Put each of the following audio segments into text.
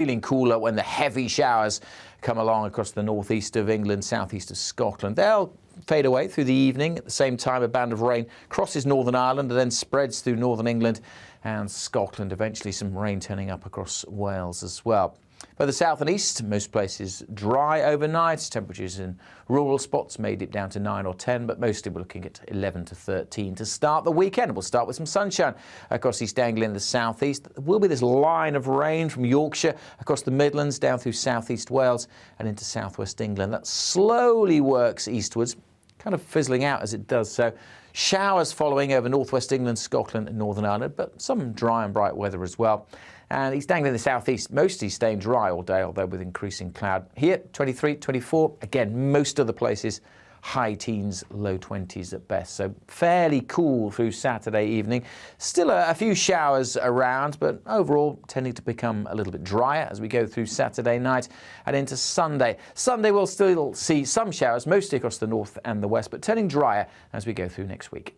Feeling cooler when the heavy showers come along across the northeast of England, southeast of Scotland. They'll fade away through the evening. At the same time, a band of rain crosses Northern Ireland and then spreads through northern England and Scotland. Eventually some rain turning up across Wales as well. By the south and east, most places dry overnight. Temperatures in rural spots may dip down to 9 or 10, but mostly we're looking at 11 to 13 to start the weekend. We'll start with some sunshine across East Anglia in the southeast. There will be this line of rain from Yorkshire across the Midlands down through southeast Wales and into southwest England. That slowly works eastwards, kind of fizzling out as it does so. Showers following over northwest England, Scotland and Northern Ireland, but some dry and bright weather as well. And East Anglia in the southeast, mostly staying dry all day, although with increasing cloud. Here, 23, 24. Again, most other places, high teens, low 20s at best. So fairly cool through Saturday evening. Still a few showers around, but overall tending to become a little bit drier as we go through Saturday night and into Sunday. Sunday we'll still see some showers, mostly across the north and the west, but turning drier as we go through next week.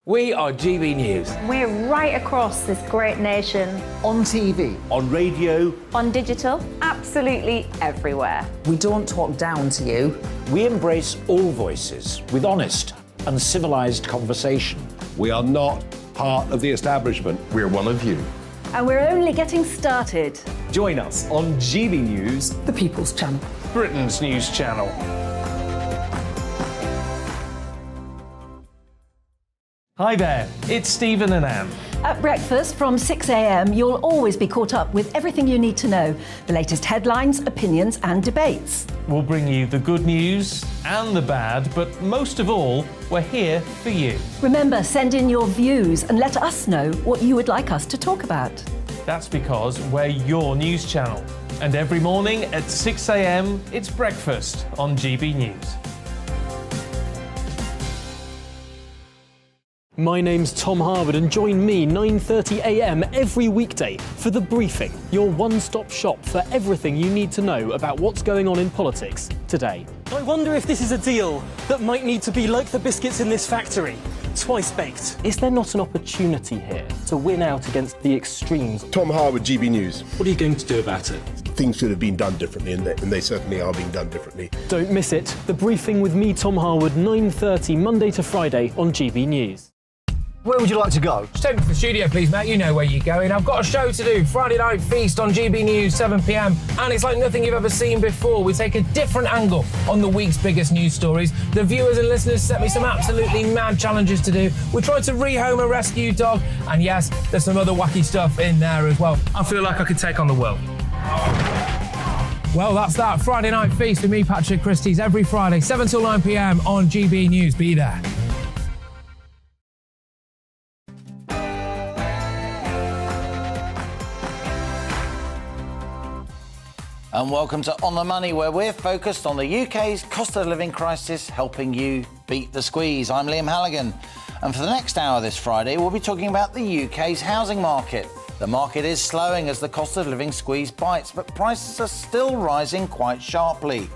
We are GB News. We're right across this great nation. On TV. On radio. On digital. Absolutely everywhere. We don't talk down to you. We embrace all voices with honest and civilised conversation. We are not part of the establishment. We're one of you. And we're only getting started. Join us on GB News, The People's Channel. Britain's news channel. Hi there, it's Stephen and Anne. At breakfast from 6 a.m, you'll always be caught up with everything you need to know, the latest headlines, opinions and debates. We'll bring you the good news and the bad, but most of all, we're here for you. Remember, send in your views and let us know what you would like us to talk about. That's because we're your news channel. And every morning at 6 a.m, it's breakfast on GB News. My name's Tom Harwood and join me 9:30 a.m. every weekday for The Briefing, your one-stop shop for everything you need to know about what's going on in politics today. I wonder if this is a deal that might need to be like the biscuits in this factory, twice baked. Is there not an opportunity here to win out against the extremes? Tom Harwood, GB News. What are you going to do about it? Things should have been done differently, and they certainly are being done differently. Don't miss it. The Briefing with me, Tom Harwood, 9:30 Monday to Friday on GB News. Where would you like to go? Just take me to the studio, please, mate. You know where you're going. I've got a show to do. Friday Night Feast on GB News, 7 p.m. And it's like nothing you've ever seen before. We take a different angle on the week's biggest news stories. The viewers and listeners set me some absolutely mad challenges to do. We tried to rehome a rescue dog. And yes, there's some other wacky stuff in there as well. I feel like I could take on the world. Well, that's that. Friday Night Feast with me, Patrick Christie's, every Friday, 7 till 9 p.m. on GB News. Be there. And welcome to On the Money, where we're focused on the UK's cost of living crisis, helping you beat the squeeze. I'm Liam Halligan. And for the next hour this Friday, we'll be talking about the UK's housing market. The market is slowing as the cost of living squeeze bites, but prices are still rising quite sharply.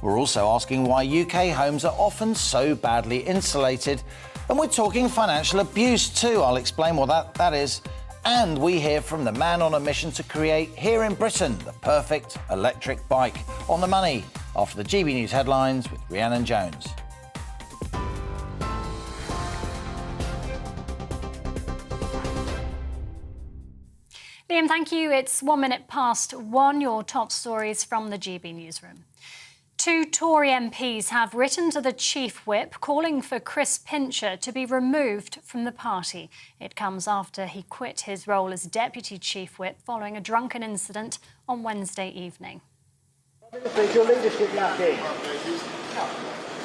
We're also asking why UK homes are often so badly insulated. And we're talking financial abuse too. I'll explain what that is. And we hear from the man on a mission to create, here in Britain, the perfect electric bike. On the Money, after the GB News headlines with Rhiannon Jones. Liam, thank you. It's 1 minute past 1. Your top stories from the GB Newsroom. 2 Tory MPs have written to the Chief Whip calling for Chris Pincher to be removed from the party. It comes after he quit his role as Deputy Chief Whip following a drunken incident on Wednesday evening. Is your leadership lacking?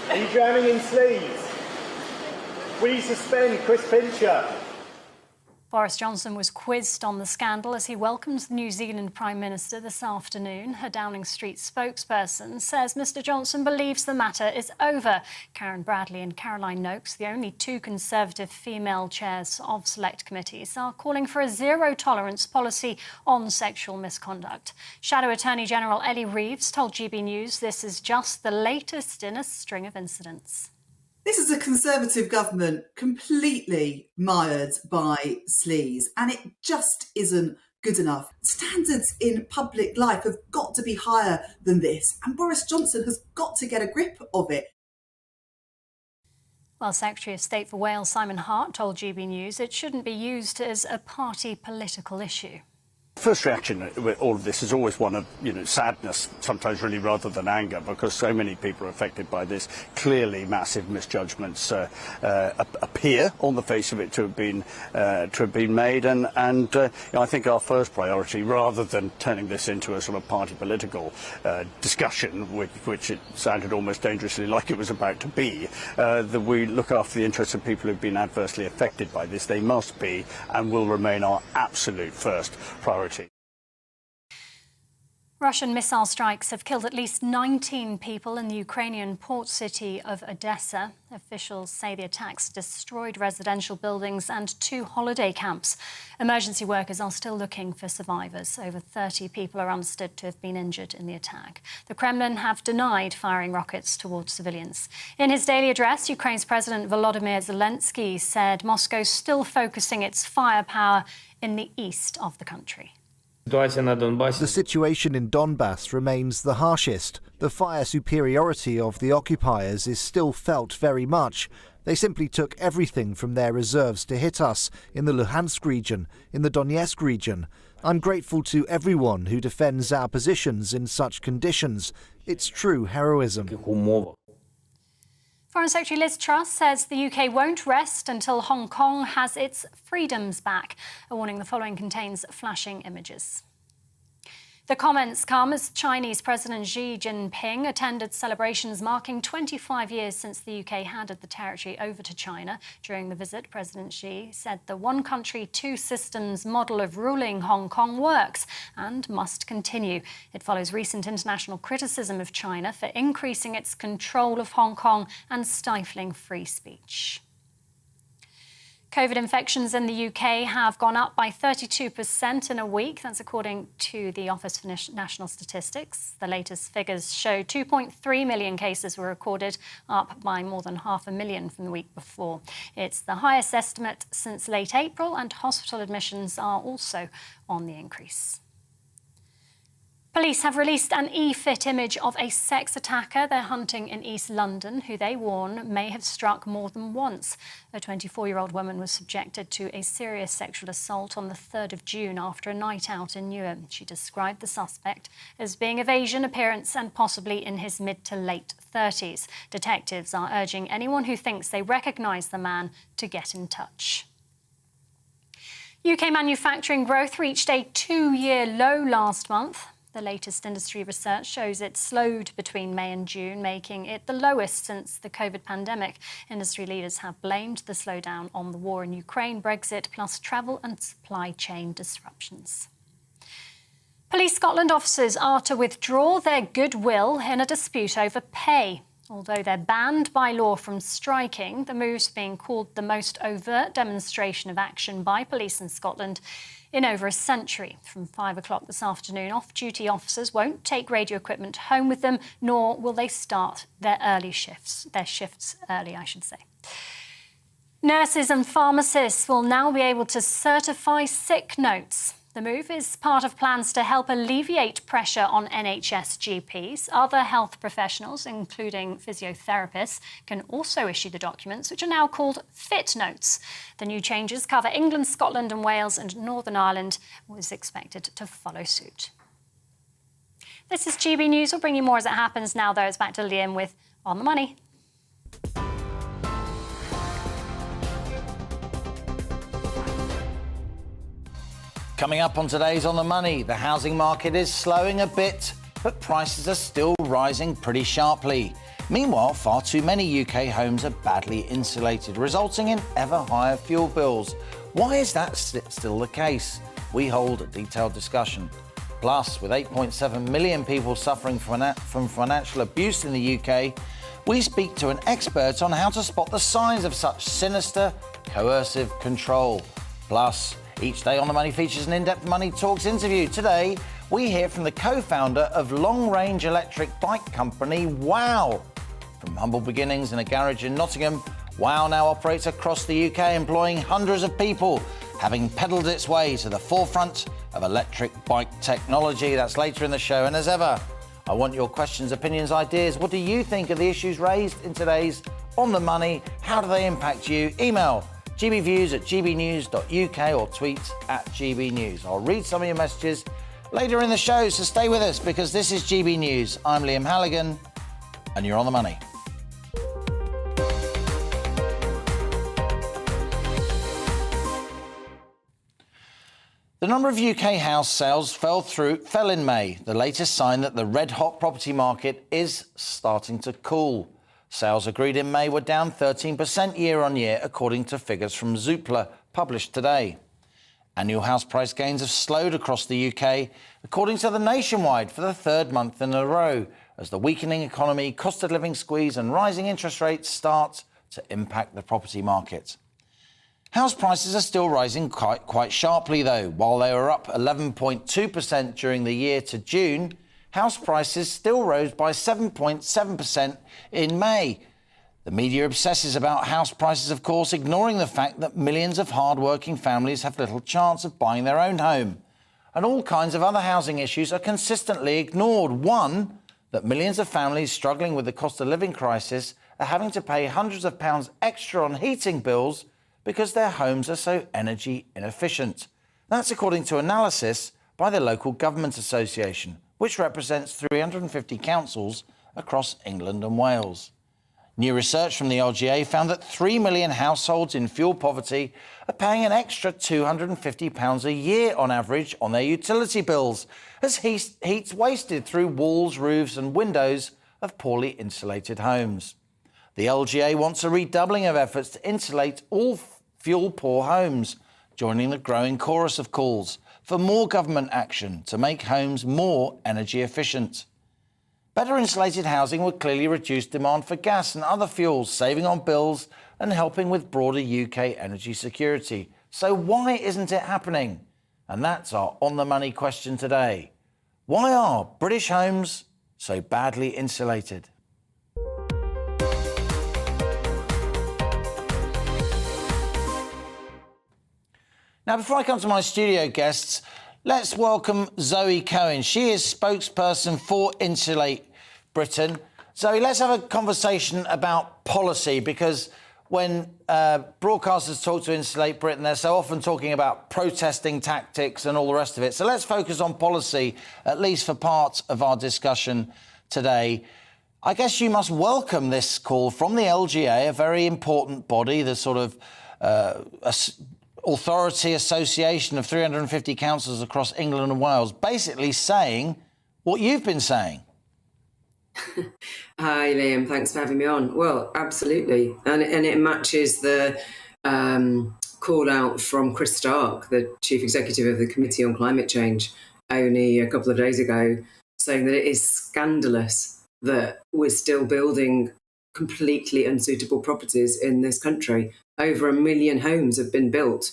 Are you drowning in sleaze? Will you suspend Chris Pincher? Boris Johnson was quizzed on the scandal as he welcomed the New Zealand Prime Minister this afternoon. A Downing Street spokesperson says Mr Johnson believes the matter is over. Karen Bradley and Caroline Noakes, the only two Conservative female chairs of select committees, are calling for a zero-tolerance policy on sexual misconduct. Shadow Attorney General Ellie Reeves told GB News this is just the latest in a string of incidents. This is a Conservative government completely mired by sleaze, and it just isn't good enough. Standards in public life have got to be higher than this, and Boris Johnson has got to get a grip of it. Well, Secretary of State for Wales Simon Hart told GB News it shouldn't be used as a party political issue. First reaction with all of this is always one of, sadness, sometimes really rather than anger, because so many people are affected by this. Clearly, massive misjudgments appear on the face of it to have been made, and I think our first priority, rather than turning this into a sort of party political discussion, which it sounded almost dangerously like it was about to be, that we look after the interests of people who've been adversely affected by this. They must be and will remain our absolute first priority. Russian missile strikes have killed at least 19 people in the Ukrainian port city of Odessa. Officials say the attacks destroyed residential buildings and 2 holiday camps. Emergency workers are still looking for survivors. Over 30 people are understood to have been injured in the attack. The Kremlin have denied firing rockets towards civilians. In his daily address, Ukraine's President Volodymyr Zelensky said Moscow's still focusing its firepower in the east of the country. The situation in Donbass remains the harshest. The fire superiority of the occupiers is still felt very much. They simply took everything from their reserves to hit us in the Luhansk region, in the Donetsk region. I'm grateful to everyone who defends our positions in such conditions. It's true heroism. Foreign Secretary Liz Truss says the UK won't rest until Hong Kong has its freedoms back. A warning the following contains flashing images. The comments come as Chinese President Xi Jinping attended celebrations marking 25 years since the UK handed the territory over to China. During the visit, President Xi said the one country, two systems model of ruling Hong Kong works and must continue. It follows recent international criticism of China for increasing its control of Hong Kong and stifling free speech. COVID infections in the UK have gone up by 32% in a week. That's according to the Office for National Statistics. The latest figures show 2.3 million cases were recorded, up by more than 500,000 from the week before. It's the highest estimate since late April, and hospital admissions are also on the increase. Police have released an e-fit image of a sex attacker they're hunting in East London, who they warn may have struck more than once. A 24-year-old woman was subjected to a serious sexual assault on the 3rd of June after a night out in Newham. She described the suspect as being of Asian appearance and possibly in his mid to late 30s. Detectives are urging anyone who thinks they recognise the man to get in touch. UK manufacturing growth reached a 2-year low last month. The latest industry research shows it slowed between May and June, making it the lowest since the COVID pandemic. Industry leaders have blamed the slowdown on the war in Ukraine, Brexit, plus travel and supply chain disruptions. Police Scotland officers are to withdraw their goodwill in a dispute over pay. Although they're banned by law from striking, the move's being called the most overt demonstration of action by police in Scotland in over a century. From 5 o'clock this afternoon, off-duty officers won't take radio equipment home with them, nor will they start their shifts early, I should say. Nurses and pharmacists will now be able to certify sick notes. The move is part of plans to help alleviate pressure on NHS GPs. Other health professionals, including physiotherapists, can also issue the documents, which are now called Fit Notes. The new changes cover England, Scotland and Wales, and Northern Ireland was expected to follow suit. This is GB News. We'll bring you more as it happens. Now, though, it's back to Liam with On the Money. Coming up on today's On the Money, the housing market is slowing a bit, but prices are still rising pretty sharply. Meanwhile, far too many UK homes are badly insulated, resulting in ever higher fuel bills. Why is that still the case? We hold a detailed discussion. Plus, with 8.7 million people suffering from financial abuse in the UK, we speak to an expert on how to spot the signs of such sinister, coercive control. Plus, each day on The Money features an in-depth Money Talks interview. Today, we hear from the co-founder of long-range electric bike company WOW. From humble beginnings in a garage in Nottingham, WOW now operates across the UK, employing hundreds of people, having pedalled its way to the forefront of electric bike technology. That's later in the show. And as ever, I want your questions, opinions, ideas. What do you think of the issues raised in today's On The Money? How do they impact you? Email gbviews@gbnews.uk or tweet @gbnews. I'll read some of your messages later in the show, so stay with us because this is GB News. I'm Liam Halligan, and you're On The Money. The number of UK house sales fell in May, the latest sign that the red-hot property market is starting to cool. Sales agreed in May were down 13% year-on-year, according to figures from Zoopla, published today. Annual house price gains have slowed across the UK, according to the Nationwide, for the third month in a row, as the weakening economy, cost of living squeeze and rising interest rates start to impact the property market. House prices are still rising quite sharply, though. While they were up 11.2% during the year to June, house prices still rose by 7.7% in May. The media obsesses about house prices, of course, ignoring the fact that millions of hard-working families have little chance of buying their own home. And all kinds of other housing issues are consistently ignored. One, that millions of families struggling with the cost of living crisis are having to pay hundreds of pounds extra on heating bills because their homes are so energy inefficient. That's according to analysis by the Local Government Association, which represents 350 councils across England and Wales. New research from the LGA found that 3 million households in fuel poverty are paying an extra £250 a year on average on their utility bills, as heat's wasted through walls, roofs and windows of poorly insulated homes. The LGA wants a redoubling of efforts to insulate all fuel-poor homes, joining the growing chorus of calls for more government action to make homes more energy efficient. Better insulated housing would clearly reduce demand for gas and other fuels, saving on bills and helping with broader UK energy security. So why isn't it happening? And that's our On The Money question today. Why are British homes so badly insulated? Now, before I come to my studio guests, let's welcome Zoe Cohen. She is spokesperson for Insulate Britain. Zoe, let's have a conversation about policy, because when broadcasters talk to Insulate Britain, they're so often talking about protesting tactics and all the rest of it. So let's focus on policy, at least for part of our discussion today. I guess you must welcome this call from the LGA, a very important body, the sort of authority association of 350 councils across England and Wales, basically saying what you've been saying. Hi, Liam. Thanks for having me on. Well, absolutely. And it matches the call out from Chris Stark, the Chief Executive of the Committee on Climate Change, only a couple of days ago, saying that it is scandalous that we're still building completely unsuitable properties in this country. Over 1 million homes have been built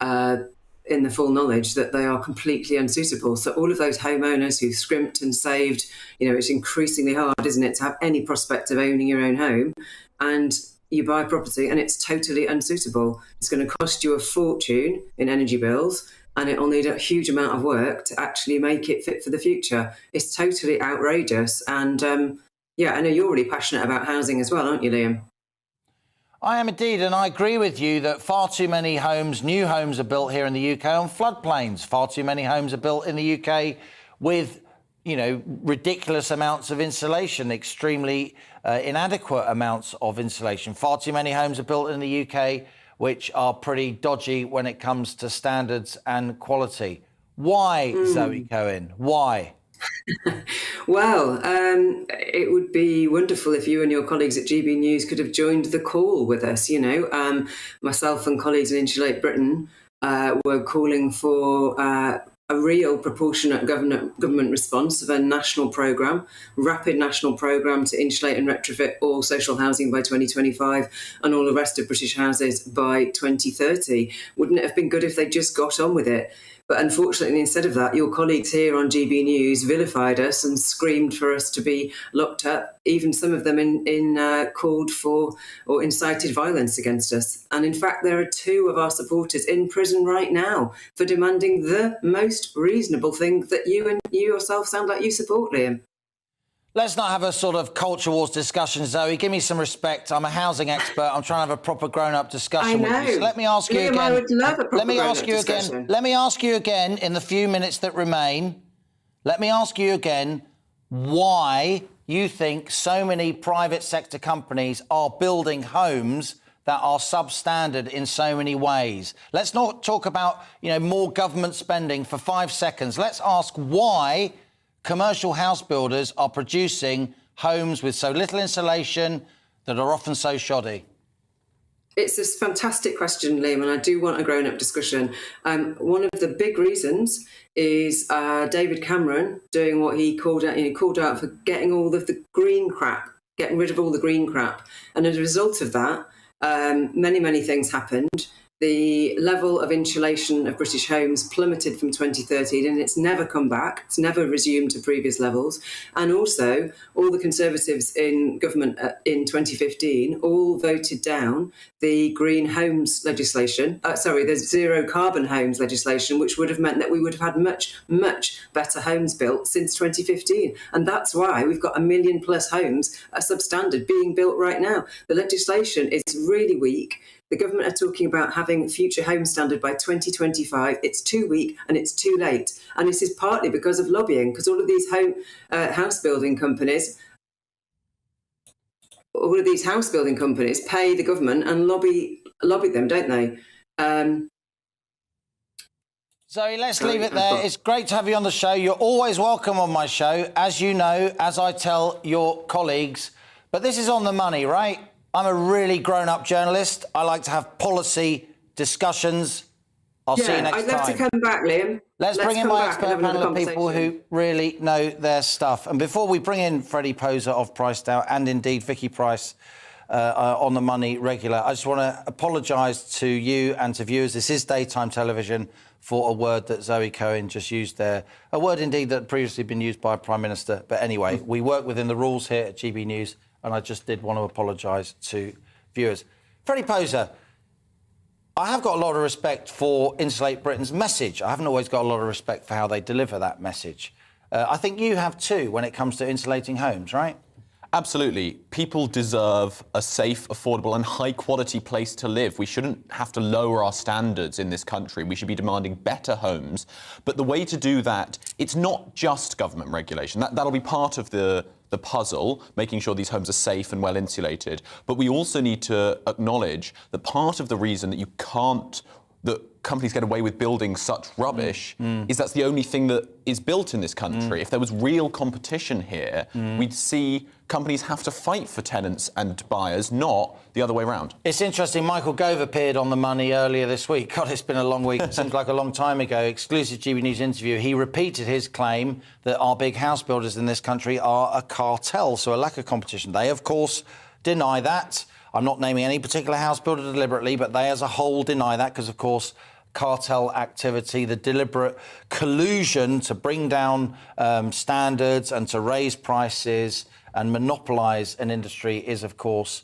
in the full knowledge that they are completely unsuitable. So all of those homeowners who've scrimped and saved, it's increasingly hard, isn't it, to have any prospect of owning your own home, and you buy a property and it's totally unsuitable. It's going to cost you a fortune in energy bills, and it'll need a huge amount of work to actually make it fit for the future. It's totally outrageous. And I know you're really passionate about housing as well, aren't you, Liam? I am indeed, and I agree with you that far too many new homes are built here in the UK on floodplains. Far too many homes are built in the UK with, ridiculous amounts of insulation, extremely inadequate amounts of insulation. Far too many homes are built in the UK which are pretty dodgy when it comes to standards and quality. Why, Zoe Cohen? Why? Well, it would be wonderful if you and your colleagues at GB News could have joined the call with us. Myself and colleagues in Insulate Britain were calling for a real proportionate government response of a national programme, rapid national programme to insulate and retrofit all social housing by 2025 and all the rest of British houses by 2030. Wouldn't it have been good if they just got on with it? But unfortunately, instead of that, your colleagues here on GB News vilified us and screamed for us to be locked up. Even some of them called for or incited violence against us. And in fact, there are 2 of our supporters in prison right now for demanding the most reasonable thing that you yourself sound like you support, Liam. Let's not have a sort of culture wars discussion, Zoe. Give me some respect. I'm a housing expert. I'm trying to have a proper grown-up discussion with you. So let me ask you Liam, again. I would love a proper grown-up discussion. Let me ask you again in the few minutes that remain. Let me ask you again why you think so many private sector companies are building homes that are substandard in so many ways. Let's not talk about, more government spending for 5 seconds. Let's ask why commercial house builders are producing homes with so little insulation that are often so shoddy. It's a fantastic question, Liam, and I do want a grown-up discussion. One of the big reasons is David Cameron doing what he called out. He called out for getting all of the green crap, getting rid of all the green crap. And as a result of that, many things happened. The level of insulation of British homes plummeted from 2013 and it's never come back. It's never resumed to previous levels. And also, all the Conservatives in government in 2015 all voted down the green homes legislation, the zero carbon homes legislation, which would have meant that we would have had much better homes built since 2015. And that's why we've got 1 million plus homes substandard being built right now. The legislation is really weak. The government are talking about having future home standard by 2025. It's too weak and it's too late. And this is partly because of lobbying, because all of these house building companies pay the government and lobby them, don't they? Zoe, let's leave it there. It's great to have you on the show. You're always welcome on my show, as you know, as I tell your colleagues. But this is on the money, right? I'm a really grown-up journalist. I like to have policy discussions. I'll see you next time. I'd love to come back, Liam. Let's bring in my expert panel of people who really know their stuff. And before we bring in Freddie Poser of Price Down and indeed Vicky Price on the Money regular, I just want to apologise to you and to viewers. This is daytime television for a word that Zoe Cohen just used there. A word indeed that had previously been used by a Prime Minister. But anyway, we work within the rules here at GB News. And I just did want to apologise to viewers. Freddie Poser, I have got a lot of respect for Insulate Britain's message. I haven't always got a lot of respect for how they deliver that message. I think you have too when it comes to insulating homes, right? Absolutely. People deserve a safe, affordable and high-quality place to live. We shouldn't have to lower our standards in this country. We should be demanding better homes. But the way to do that, it's not just government regulation. That'll be part of the puzzle, making sure these homes are safe and well insulated. But we also need to acknowledge that part of the reason that companies get away with building such rubbish is that's the only thing that is built in this country. If there was real competition here, we'd see companies have to fight for tenants and buyers, not the other way around. It's interesting, Michael Gove appeared on The Money earlier this week. God, it's been a long week. It seems like a long time ago. Exclusive GB News interview. He repeated his claim that our big house builders in this country are a cartel, so a lack of competition. They, of course, deny that. I'm not naming any particular house builder deliberately, but they as a whole deny that because, of course, cartel activity, the deliberate collusion to bring down standards and to raise prices and monopolise an industry is, of course,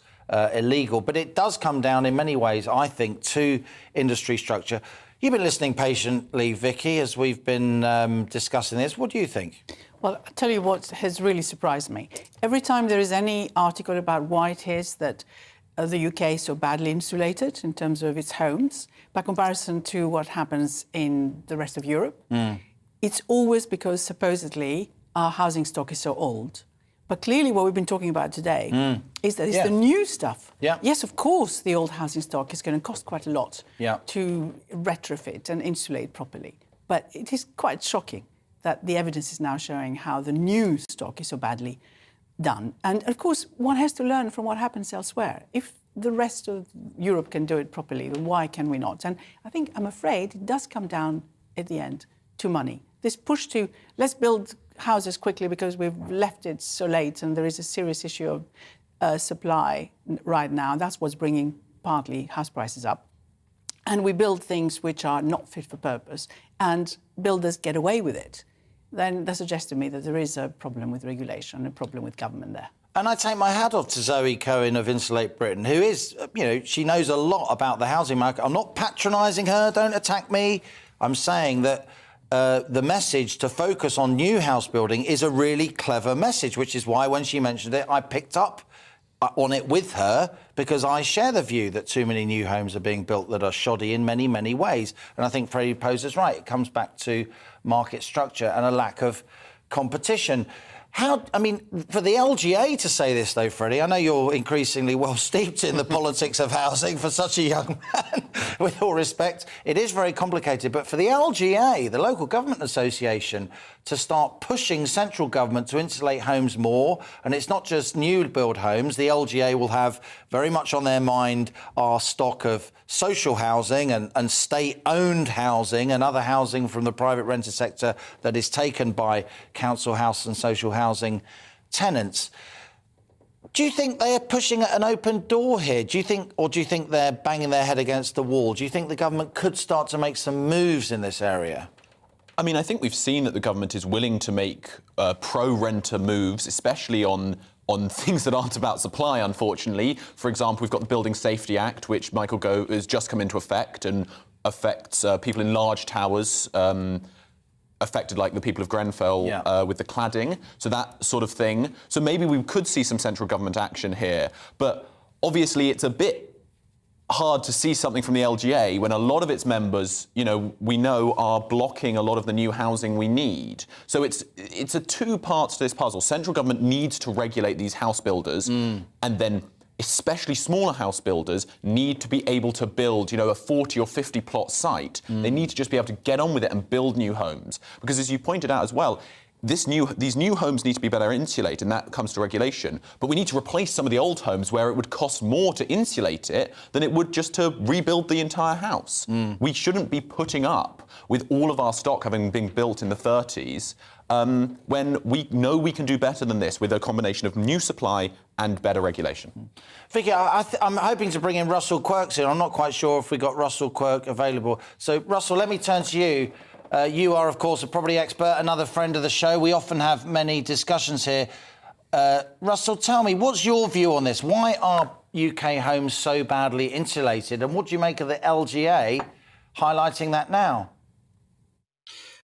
illegal. But it does come down in many ways, I think, to industry structure. You've been listening patiently, Vicky, as we've been discussing this. What do you think? Well, I'll tell you what has really surprised me. Every time there is any article about why it is that the UK is so badly insulated in terms of its homes, by comparison to what happens in the rest of Europe, it's always because supposedly our housing stock is so old. But clearly what we've been talking about today is that it's the new stuff. Yes, of course, the old housing stock is going to cost quite a lot to retrofit and insulate properly. But it is quite shocking that the evidence is now showing how the new stock is so badly done. And of course, one has to learn from what happens elsewhere. If the rest of Europe can do it properly, then why can we not? And I'm afraid it does come down at the end to money. This push to let's build houses quickly because we've left it so late and there is a serious issue of supply right now. That's what's bringing partly house prices up. And we build things which are not fit for purpose and builders get away with it. Then that suggests to me that there is a problem with regulation, a problem with government there. And I take my hat off to Zoe Cohen of Insulated Britain, who is, she knows a lot about the housing market. I'm not patronising her, don't attack me. I'm saying that the message to focus on new house building is a really clever message, which is why when she mentioned it, I picked up on it with her, because I share the view that too many new homes are being built that are shoddy in many, many ways. And I think Freddie Poser's right. It comes back to market structure and a lack of competition. For the LGA to say this, though, Freddie, I know you're increasingly well steeped in the politics of housing for such a young man, with all respect, it is very complicated. But for the LGA, the Local Government Association, to start pushing central government to insulate homes more, and it's not just new build homes, the LGA will have very much on their mind our stock of social housing and state-owned housing and other housing from the private renter sector that is taken by council house and social housing tenants. Do you think they are pushing at an open door here? Do you think they're banging their head against the wall? Do you think the government could start to make some moves in this area? I think we've seen that the government is willing to make pro-renter moves, especially on things that aren't about supply, unfortunately. For example, we've got the Building Safety Act, which Michael Gove has just come into effect and affects people in large towers, affected like the people of Grenfell with the cladding, so that sort of thing. So maybe we could see some central government action here. But obviously it's a bit hard to see something from the LGA when a lot of its members, we know are blocking a lot of the new housing we need. So it's a two parts to this puzzle. Central government needs to regulate these house builders, and then especially smaller house builders need to be able to build, a 40 or 50 plot site. They need to just be able to get on with it and build new homes. Because as you pointed out as well, these new homes need to be better insulated, and that comes to regulation. But we need to replace some of the old homes where it would cost more to insulate it than it would just to rebuild the entire house. We shouldn't be putting up with all of our stock having been built in the 30s when we know we can do better than this with a combination of new supply and better regulation. Vicky, I'm hoping to bring in Russell Quirks in. I'm not quite sure if we got Russell Quirk available. So, Russell, let me turn to you. You are, of course, a property expert, another friend of the show. We often have many discussions here. Russell, tell me, what's your view on this? Why are UK homes so badly insulated? And what do you make of the LGA highlighting that now?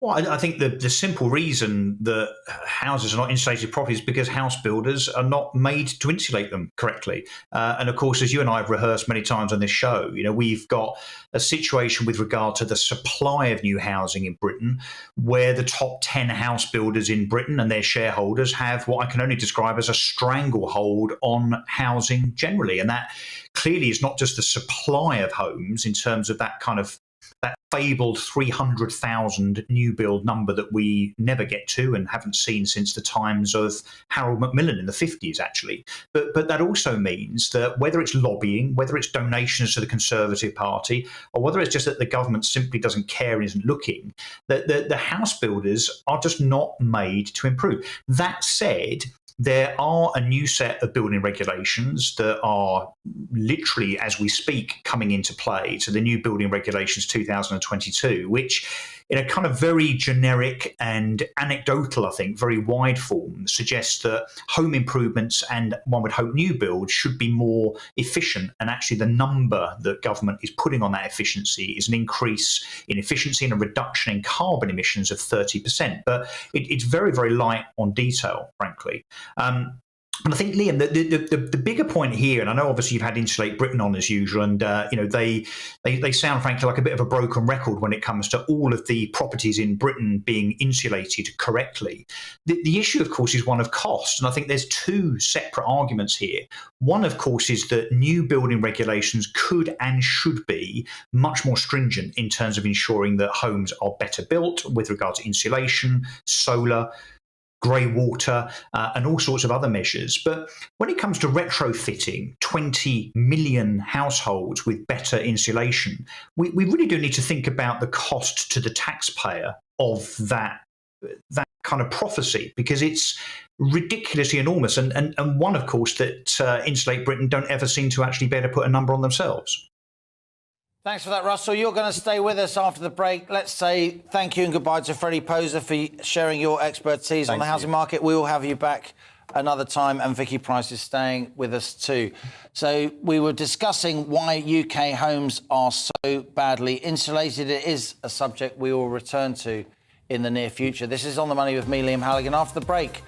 Well, I think the simple reason that houses are not insulated properly is because house builders are not made to insulate them correctly. And of course, as you and I have rehearsed many times on this show, we've got a situation with regard to the supply of new housing in Britain, where the top 10 house builders in Britain and their shareholders have what I can only describe as a stranglehold on housing generally. And that clearly is not just the supply of homes in terms of that fabled 300,000 new build number that we never get to and haven't seen since the times of Harold Macmillan in the 50s, actually. But that also means that whether it's lobbying, whether it's donations to the Conservative Party, or whether it's just that the government simply doesn't care and isn't looking, that the house builders are just not made to improve. That said, there are a new set of building regulations that are literally, as we speak, coming into play. So the new building regulations 2022, which in a kind of very generic and anecdotal, I think, very wide form, suggests that home improvements and, one would hope, new builds should be more efficient. And actually the number that government is putting on that efficiency is an increase in efficiency and a reduction in carbon emissions of 30%. But it's very, very light on detail, frankly. And I think, Liam, the bigger point here, and I know obviously you've had Insulate Britain on as usual, and they sound frankly like a bit of a broken record when it comes to all of the properties in Britain being insulated correctly. The issue, of course, is one of cost, and I think there's two separate arguments here. One, of course, is that new building regulations could and should be much more stringent in terms of ensuring that homes are better built with regard to insulation, solar, grey water, and all sorts of other measures. But when it comes to retrofitting 20 million households with better insulation, we really do need to think about the cost to the taxpayer of that kind of prophecy, because it's ridiculously enormous, and one, of course, that Insulate Britain don't ever seem to actually be able to put a number on themselves. Thanks for that, Russell. You're going to stay with us after the break. Let's say thank you and goodbye to Freddie Poser for sharing your expertise on the housing market. We will have you back another time, and Vicky Price is staying with us too. So we were discussing why UK homes are so badly insulated. It is a subject we will return to in the near future. This is On the Money with me, Liam Halligan. After the break,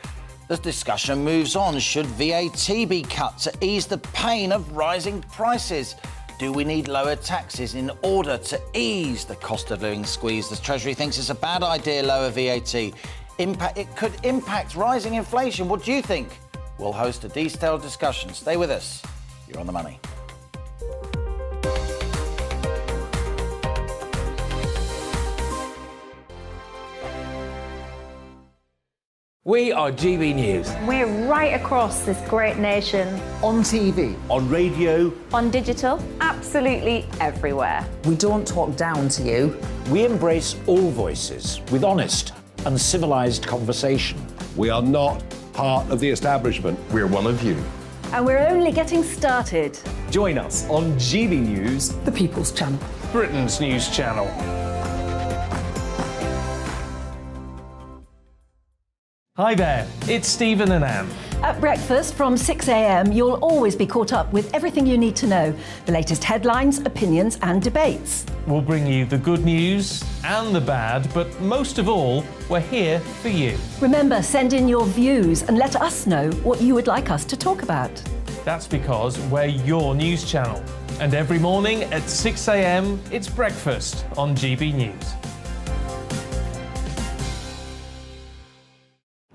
the discussion moves on. Should VAT be cut to ease the pain of rising prices? Do we need lower taxes in order to ease the cost of living squeeze? The Treasury thinks it's a bad idea, lower VAT. It could impact rising inflation. What do you think? We'll host a detailed discussion. Stay with us. You're on the money. We are GB News. We're right across this great nation. On TV. On radio. On digital. Absolutely everywhere. We don't talk down to you. We embrace all voices with honest and civilised conversation. We are not part of the establishment. We're one of you. And we're only getting started. Join us on GB News, The People's Channel. Britain's news channel. Hi there, it's Stephen and Anne. At breakfast from 6 a.m, you'll always be caught up with everything you need to know, the latest headlines, opinions and debates. We'll bring you the good news and the bad, but most of all, we're here for you. Remember, send in your views and let us know what you would like us to talk about. That's because we're your news channel. And every morning at 6 a.m, it's breakfast on GB News.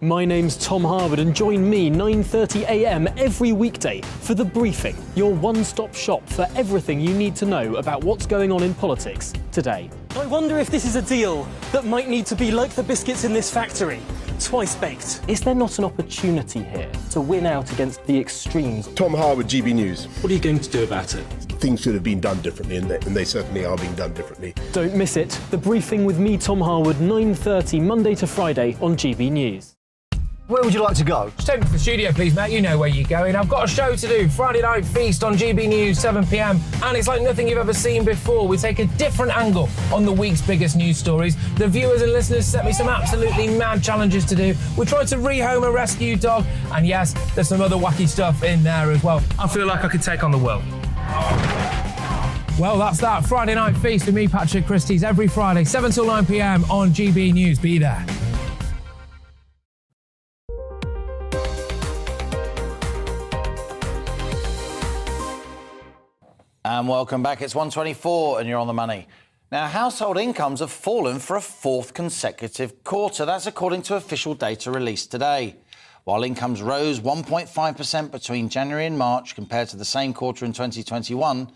My name's Tom Harwood, and join me 9:30 a.m. every weekday for The Briefing, your one-stop shop for everything you need to know about what's going on in politics today. I wonder if this is a deal that might need to be like the biscuits in this factory, twice baked. Is there not an opportunity here to win out against the extremes? Tom Harwood, GB News. What are you going to do about it? Things should have been done differently, and they certainly are being done differently. Don't miss it. The Briefing with me, Tom Harwood, 9:30 Monday to Friday on GB News. Where would you like to go? Just take me to the studio, please, mate. You know where you're going. I've got a show to do. Friday Night Feast on GB News, 7 p.m. And it's like nothing you've ever seen before. We take a different angle on the week's biggest news stories. The viewers and listeners set me some absolutely mad challenges to do. We tried to rehome a rescue dog. And yes, there's some other wacky stuff in there as well. I feel like I could take on the world. Well, that's that. Friday Night Feast with me, Patrick Christie's, every Friday, 7 till 9 p.m. on GB News. Be there. And welcome back. It's 1:24 and you're on the money. Now, household incomes have fallen for a fourth consecutive quarter. That's according to official data released today. While incomes rose 1.5% between January and March compared to the same quarter in 2021,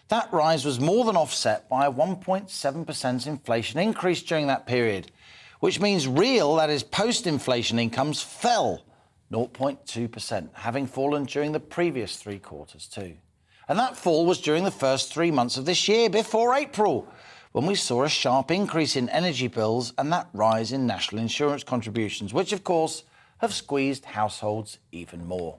that rise was more than offset by a 1.7% inflation increase during that period, which means real, that is post-inflation incomes, fell 0.2%, having fallen during the previous three quarters too. And that fall was during the first 3 months of this year, before April, when we saw a sharp increase in energy bills and that rise in national insurance contributions, which, of course, have squeezed households even more.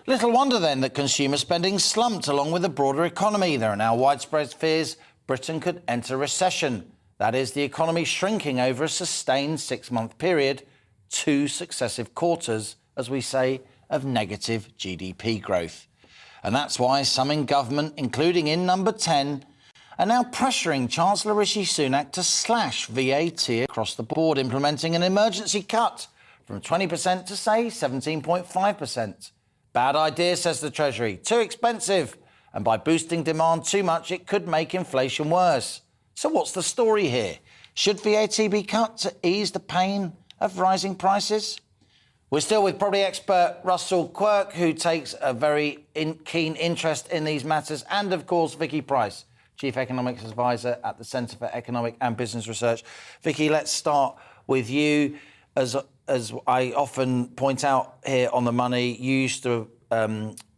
Little wonder, then, that consumer spending slumped along with the broader economy. There are now widespread fears Britain could enter recession. That is, the economy shrinking over a sustained 6-month period, 2 successive quarters, as we say, of negative GDP growth. And that's why some in government, including in number 10, are now pressuring Chancellor Rishi Sunak to slash VAT across the board, implementing an emergency cut from 20% to, say, 17.5%. Bad idea, says the Treasury. Too expensive. And by boosting demand too much, it could make inflation worse. So what's the story here? Should VAT be cut to ease the pain of rising prices? We're still with property expert Russell Quirk, who takes a very keen interest in these matters, and, of course, Vicky Price, Chief Economics Advisor at the Centre for Economic and Business Research. Vicky, let's start with you. As I often point out here on The Money, you used to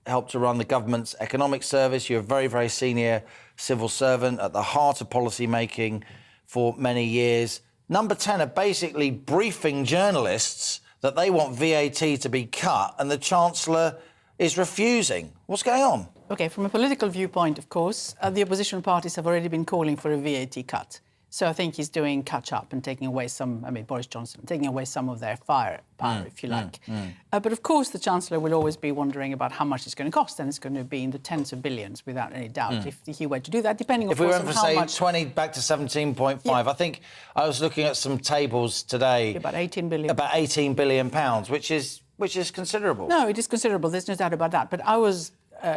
help to run the government's economic service. You're a very, very senior civil servant at the heart of policy making for many years. Number 10 are basically briefing journalists that they want VAT to be cut, and the Chancellor is refusing. What's going on? OK, from a political viewpoint, of course, the opposition parties have already been calling for a VAT cut. So I think he's doing catch-up and taking away some, Boris Johnson, taking away some of their firepower, if you like. But of course, the Chancellor will always be wondering about how much it's going to cost, and it's going to be in the tens of billions, without any doubt, if he were to do that, depending, if of course, on how much... If we went from, say, 20 back to 17.5, yeah. I think I was looking at some tables today... About 18 billion. About 18 billion pounds, which is considerable. No, it is considerable. There's no doubt about that. But I was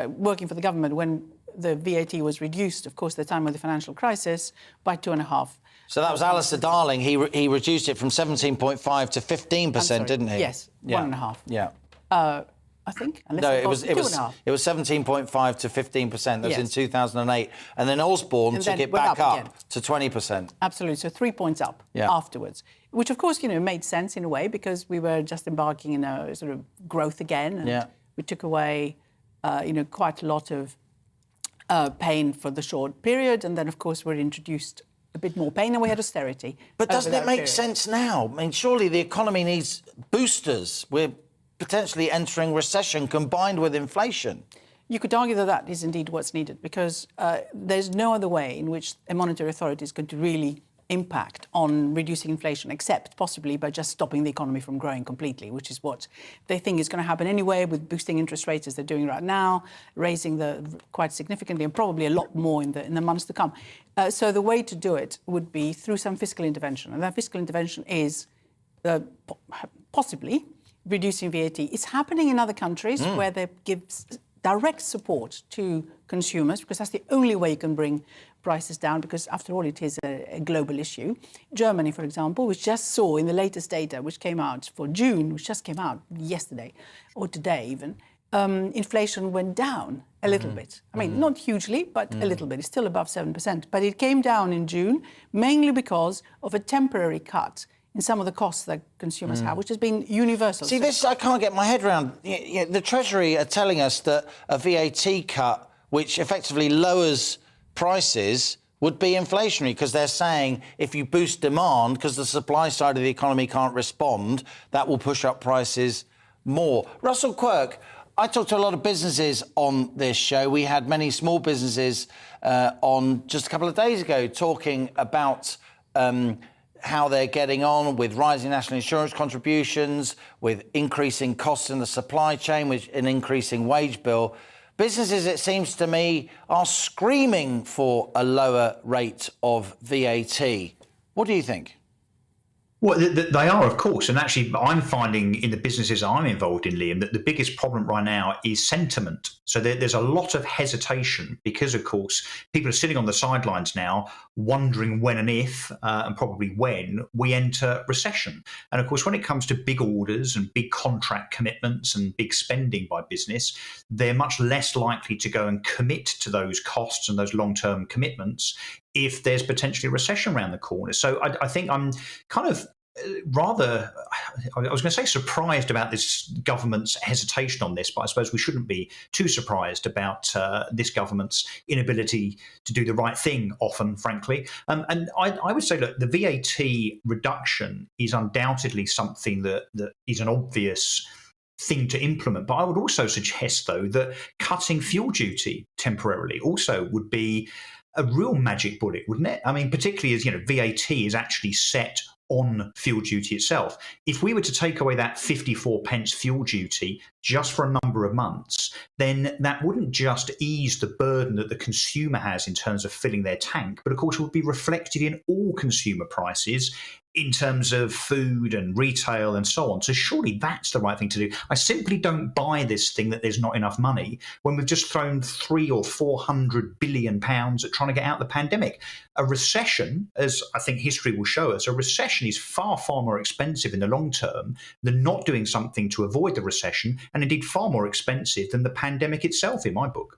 working for the government when the VAT was reduced, of course, at the time of the financial crisis, by 2.5%. So that was Alistair Darling. He reduced it from 17.5 to 15%, didn't he? Yes, yeah. 1.5. Yeah. I think. No, it was 17.5 to 15%. That was in 2008, and then Osborne took it back up to 20%. Absolutely. So 3 points up afterwards, which of course made sense in a way because we were just embarking in a sort of growth again, and we took away quite a lot of pain for the short period, and then of course we introduced a bit more pain, and we had austerity. But doesn't it make sense now? I mean, surely the economy needs boosters. We're potentially entering recession combined with inflation. You could argue that that is indeed what's needed, because there's no other way in which a monetary authority is going to really impact on reducing inflation, except possibly by just stopping the economy from growing completely, which is what they think is going to happen anyway, with boosting interest rates as they're doing right now, raising the quite significantly, and probably a lot more in the months to come. So the way to do it would be through some fiscal intervention, and that fiscal intervention is possibly reducing VAT. It's happening in other countries where they give direct support to consumers, because that's the only way you can bring prices down, because after all it is a global issue. Germany, for example, which just saw in the latest data, which came out for June, which just came out yesterday or today even, inflation went down a little bit. I mean, not hugely, but a little bit. It's still above 7%. But it came down in June, mainly because of a temporary cut in some of the costs that consumers have, which has been universal. See, this I can't get my head around. The Treasury are telling us that a VAT cut, which effectively lowers prices, would be inflationary, because they're saying if you boost demand, because the supply side of the economy can't respond, that will push up prices more. Russell Quirk, I talked to a lot of businesses on this show. We had many small businesses on just a couple of days ago talking about how they're getting on with rising national insurance contributions, with increasing costs in the supply chain, with an increasing wage bill. Businesses, it seems to me, are screaming for a lower rate of VAT. What do you think? Well, they are, of course. And actually, I'm finding in the businesses I'm involved in, Liam, that the biggest problem right now is sentiment. So there's a lot of hesitation because, of course, people are sitting on the sidelines now wondering when and if, and probably when, we enter recession. And, of course, when it comes to big orders and big contract commitments and big spending by business, they're much less likely to go and commit to those costs and those long-term commitments if there's potentially a recession around the corner. So I think I'm kind of rather, I was going to say surprised about this government's hesitation on this, but I suppose we shouldn't be too surprised about this government's inability to do the right thing often, frankly. And I would say that the VAT reduction is undoubtedly something that is an obvious thing to implement. But I would also suggest, though, that cutting fuel duty temporarily also would be a real magic bullet, wouldn't it? I mean, particularly as, VAT is actually set on fuel duty itself. If we were to take away that 54 pence fuel duty just for a number of months, then that wouldn't just ease the burden that the consumer has in terms of filling their tank, but of course it would be reflected in all consumer prices in terms of food and retail and so on. So surely that's the right thing to do. I simply don't buy this thing that there's not enough money when we've just thrown £300 or £400 billion at trying to get out of the pandemic. A recession, as I think history will show us, a recession is far, far more expensive in the long term than not doing something to avoid the recession, and indeed far more expensive than the pandemic itself, in my book.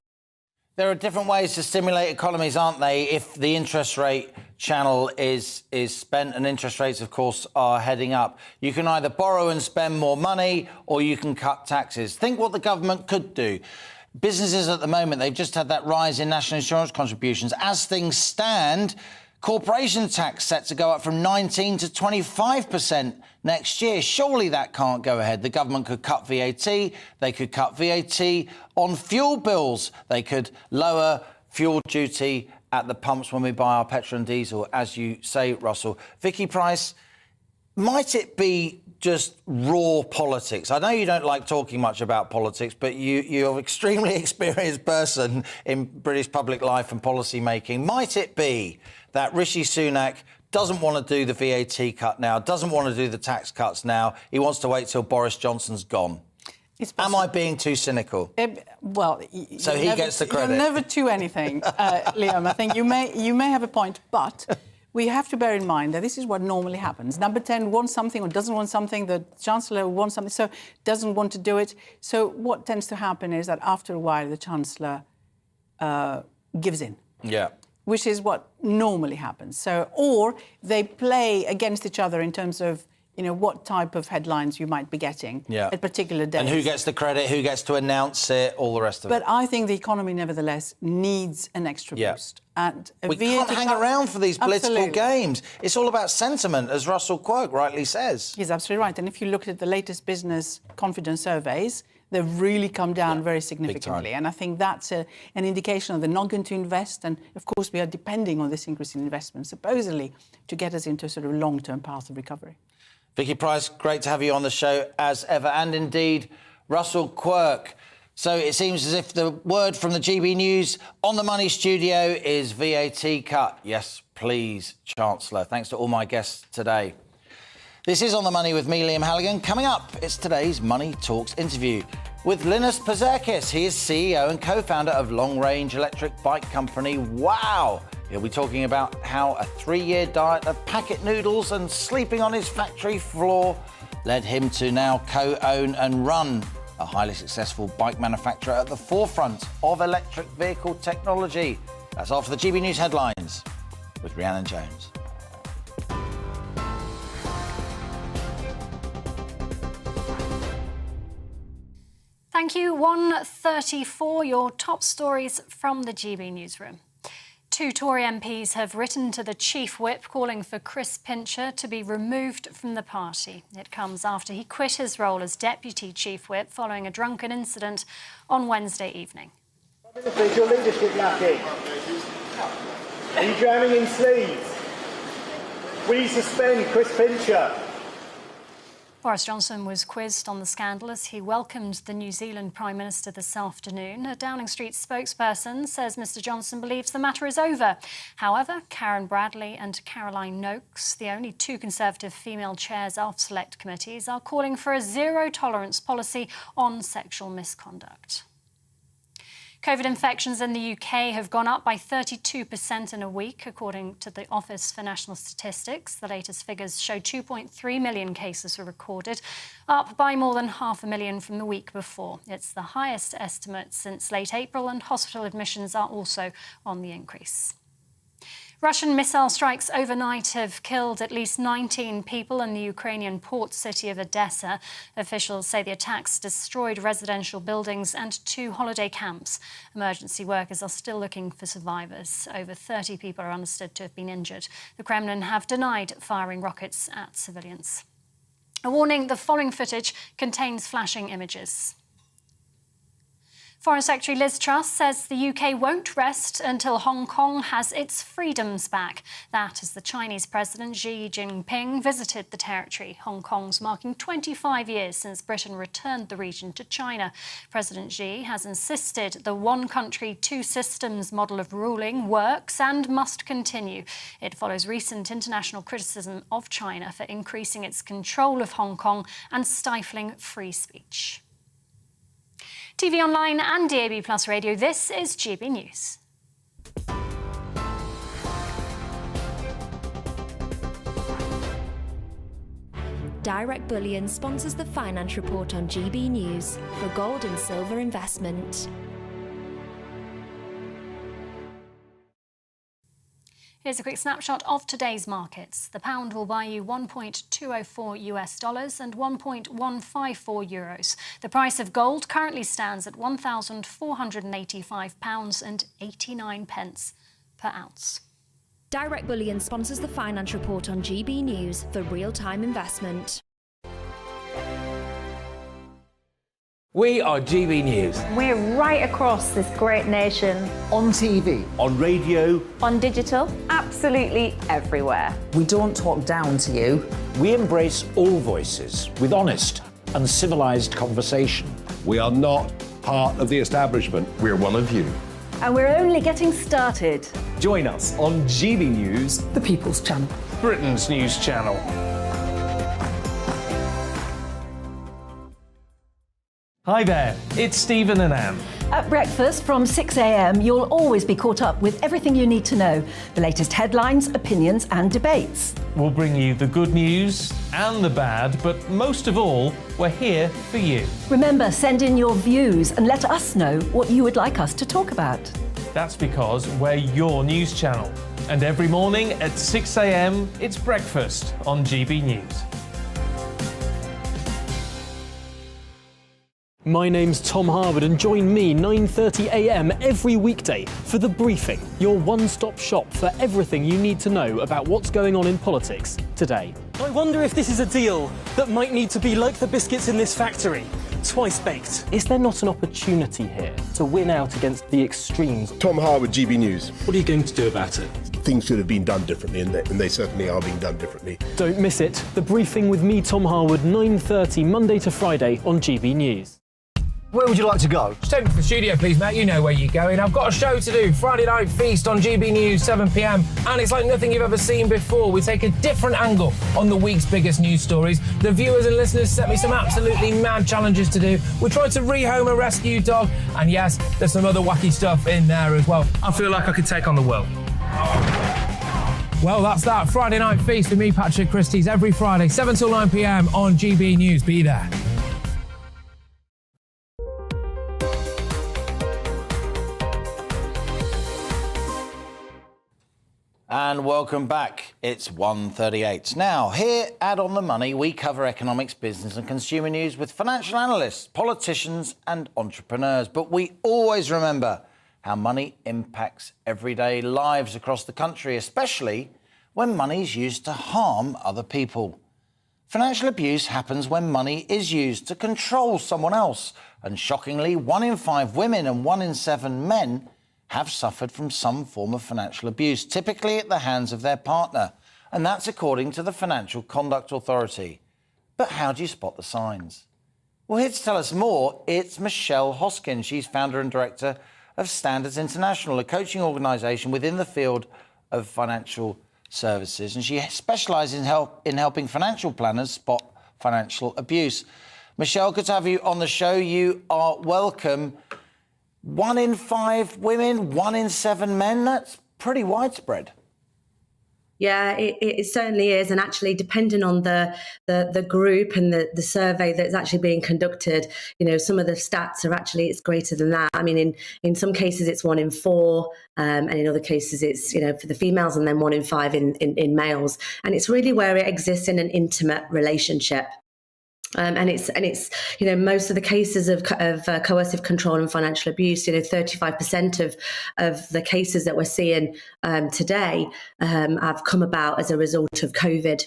There are different ways to stimulate economies, aren't they, if the interest rate channel is spent, and interest rates, of course, are heading up. You can either borrow and spend more money, or you can cut taxes. Think what the government could do. Businesses at the moment, they've just had that rise in national insurance contributions. As things stand, corporation tax set to go up from 19 to 25% next year. Surely that can't go ahead. The government could cut VAT. They could cut VAT on fuel bills. They could lower fuel duty at the pumps when we buy our petrol and diesel, as you say, Russell. Vicky Price, might it be just raw politics? I know you don't like talking much about politics, but you're an extremely experienced person in British public life and policy making. Might it be that Rishi Sunak doesn't want to do the VAT cut now, doesn't want to do the tax cuts now? He wants to wait till Boris Johnson's gone. Am I being too cynical? Well, so he gets the credit. You're never too anything, Liam. I think you may have a point, but we have to bear in mind that this is what normally happens. Number 10 wants something or doesn't want something. The Chancellor wants something, so doesn't want to do it. So what tends to happen is that after a while, the Chancellor gives in. Yeah. Which is what normally happens. So, or they play against each other in terms of, what type of headlines you might be getting at particular days. And who gets the credit, who gets to announce it, all the rest of it. But I think the economy, nevertheless, needs an extra boost. And we can't hang around for these political games. It's all about sentiment, as Russell Quirk rightly says. He's absolutely right. And if you look at the latest business confidence surveys, they've really come down very significantly. And I think that's an indication that they're not going to invest. And, of course, we are depending on this increase in investment, supposedly, to get us into a sort of long-term path of recovery. Vicky Price, great to have you on the show as ever, and indeed Russell Quirk. So it seems as if the word from the GB News On The Money studio is VAT cut. Yes, please, Chancellor. Thanks to all my guests today. This is On The Money with me, Liam Halligan. Coming up, it's today's Money Talks interview with Linus Pazerkis. He is CEO and co-founder of long-range electric bike company Wow. He'll be talking about how a 3-year diet of packet noodles and sleeping on his factory floor led him to now co-own and run a highly successful bike manufacturer at the forefront of electric vehicle technology. That's all for the GB News headlines with Rhiannon Jones. Thank you. 1:34, your top stories from the GB newsroom. 2 Tory MPs have written to the Chief Whip calling for Chris Pincher to be removed from the party. It comes after he quit his role as Deputy Chief Whip following a drunken incident on Wednesday evening. Is your leadership lacking? Are you drowning in sleaze? Will you suspend Chris Pincher? Boris Johnson was quizzed on the scandal as he welcomed the New Zealand Prime Minister this afternoon. A Downing Street spokesperson says Mr Johnson believes the matter is over. However, Karen Bradley and Caroline Noakes, the only 2 Conservative female chairs of select committees, are calling for a zero-tolerance policy on sexual misconduct. COVID infections in the UK have gone up by 32% in a week, according to the Office for National Statistics. The latest figures show 2.3 million cases were recorded, up by more than 500,000 from the week before. It's the highest estimate since late April, and hospital admissions are also on the increase. Russian missile strikes overnight have killed at least 19 people in the Ukrainian port city of Odessa. Officials say the attacks destroyed residential buildings and 2 holiday camps. Emergency workers are still looking for survivors. Over 30 people are understood to have been injured. The Kremlin have denied firing rockets at civilians. A warning: the following footage contains flashing images. Foreign Secretary Liz Truss says the UK won't rest until Hong Kong has its freedoms back. That as the Chinese President Xi Jinping visited the territory. Hong Kong's marking 25 years since Britain returned the region to China. President Xi has insisted the one country, two systems model of ruling works and must continue. It follows recent international criticism of China for increasing its control of Hong Kong and stifling free speech. TV online and DAB+ radio, this is GB News. Direct Bullion sponsors the Finance Report on GB News for gold and silver investment. Here's a quick snapshot of today's markets. The pound will buy you $1.204 and 1.154 euros. The price of gold currently stands at £1,485 and 89 pence per ounce. Direct Bullion sponsors the Finance Report on GB News for real-time investment. We are GB News. We're right across this great nation. On TV. On radio. On digital. Absolutely everywhere. We don't talk down to you. We embrace all voices with honest and civilised conversation. We are not part of the establishment. We're one of you. And we're only getting started. Join us on GB News, the People's Channel, Britain's news channel. Hi there, it's Stephen and Anne. At breakfast from 6 a.m, you'll always be caught up with everything you need to know, the latest headlines, opinions and debates. We'll bring you the good news and the bad, but most of all, we're here for you. Remember, send in your views and let us know what you would like us to talk about. That's because we're your news channel. And every morning at 6 a.m, it's breakfast on GB News. My name's Tom Harwood and join me 9:30 a.m. every weekday for The Briefing, your one-stop shop for everything you need to know about what's going on in politics today. I wonder if this is a deal that might need to be like the biscuits in this factory, twice baked. Is there not an opportunity here to win out against the extremes? Tom Harwood, GB News. What are you going to do about it? Things should have been done differently, and they certainly are being done differently. Don't miss it. The Briefing with me, Tom Harwood, 9:30 Monday to Friday on GB News. Where would you like to go? Just take me to the studio, please, mate. You know where you're going. I've got a show to do. Friday Night Feast on GB News, 7 p.m. And it's like nothing you've ever seen before. We take a different angle on the week's biggest news stories. The viewers and listeners set me some absolutely mad challenges to do. We tried to rehome a rescue dog. And yes, there's some other wacky stuff in there as well. I feel like I could take on the world. Well, that's that. Friday Night Feast with me, Patrick Christie's, every Friday, 7 till 9 p.m. on GB News. Be there. And welcome back. It's 1:38. Now, here at On the Money, we cover economics, business and consumer news with financial analysts, politicians and entrepreneurs. But we always remember how money impacts everyday lives across the country, especially when money is used to harm other people. Financial abuse happens when money is used to control someone else. And shockingly, 1 in 5 women and 1 in 7 men have suffered from some form of financial abuse, typically at the hands of their partner. And that's according to the Financial Conduct Authority. But how do you spot the signs? Well, here to tell us more, it's Michelle Hoskin. She's founder and director of Standards International, a coaching organisation within the field of financial services. And she specialises in helping financial planners spot financial abuse. Michelle, good to have you on the show. You are welcome. 1 in 5 women, 1 in 7 men, that's pretty widespread. Yeah, it certainly is. And actually, depending on the group and the survey that's actually being conducted, you know, some of the stats are actually, it's greater than that. I mean, in some cases, it's 1 in 4. And in other cases, it's, you know, for the females and then 1 in 5 in males. And it's really where it exists in an intimate relationship. And it's you know, most of the cases of coercive control and financial abuse, you know, 35% of the cases that we're seeing today have come about as a result of COVID,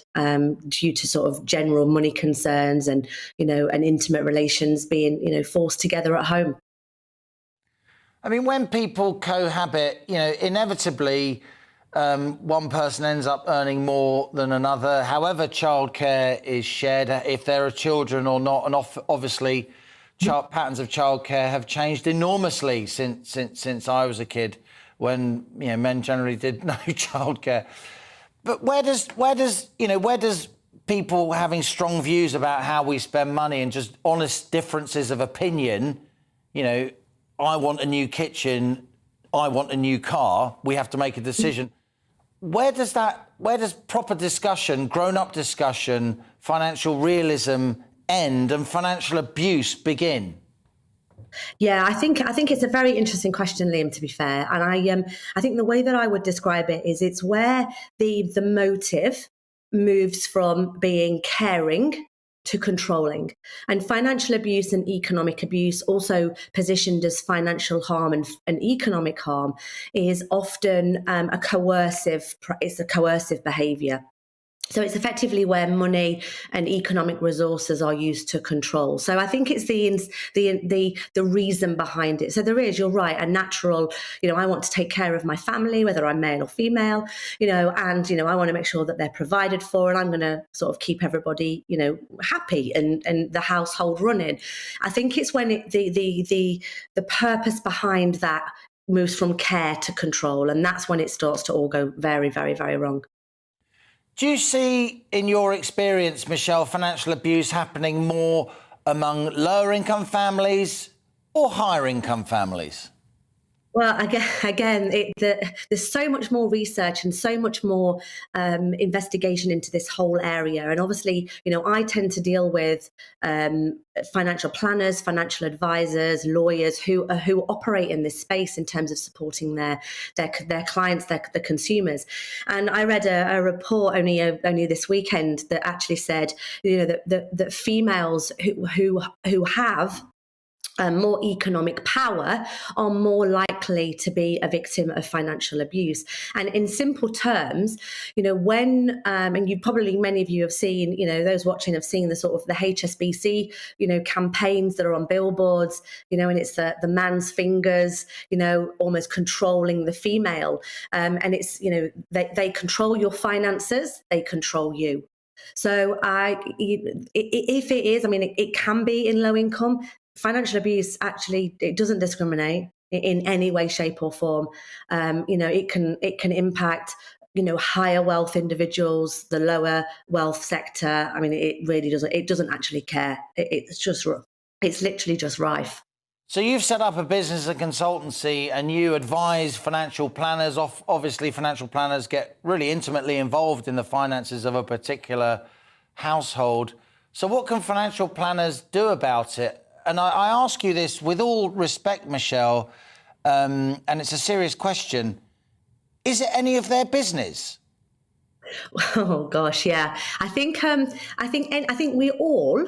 due to sort of general money concerns and, you know, and intimate relations being, you know, forced together at home. I mean, when people cohabit, you know, inevitably one person ends up earning more than another, however childcare is shared, if there are children or not, and obviously patterns of childcare have changed enormously since I was a kid, when, you know, men generally did no childcare. But where does people having strong views about how we spend money and just honest differences of opinion, you know, I want a new kitchen, I want a new car, we have to make a decision. Where does proper discussion, grown-up discussion, financial realism end and financial abuse begin? Yeah, I think it's a very interesting question, Liam, to be fair. And I think the way that I would describe it is it's where the motive moves from being caring to controlling. And financial abuse and economic abuse, also positioned as financial harm and economic harm, is often a coercive behaviour. So it's effectively where money and economic resources are used to control. So I think it's the reason behind it. So there is, you're right, a natural, you know, I want to take care of my family, whether I'm male or female, you know, and, you know, I want to make sure that they're provided for, and I'm going to sort of keep everybody, you know, happy and the household running. I think it's when the purpose behind that moves from care to control, and that's when it starts to all go very, very, very wrong. Do you see, in your experience, Michelle, financial abuse happening more among lower income families or higher income families? Well, again, there's so much more research and so much more investigation into this whole area. And obviously, you know, I tend to deal with financial planners, financial advisors, lawyers who operate in this space in terms of supporting their clients, the consumers. And I read a report only this weekend that actually said, you know, that females who have more economic power are more likely to be a victim of financial abuse. And in simple terms, you know, when and many of you have seen, you know, those watching have seen the sort of the HSBC, you know, campaigns that are on billboards, you know, and it's the man's fingers, you know, almost controlling the female, and it's, you know, they control your finances, they control you. So if it is, I mean, it can be in low income. Financial abuse, actually, it doesn't discriminate in any way, shape or form. You know, it can impact, you know, higher wealth individuals, the lower wealth sector. I mean, it really doesn't. It doesn't actually care. It's literally just rife. So you've set up a business, a consultancy, and you advise financial planners. Obviously, financial planners get really intimately involved in the finances of a particular household. So what can financial planners do about it? And I ask you this with all respect, Michelle, and it's a serious question. Is it any of their business? Oh gosh, yeah. I think we all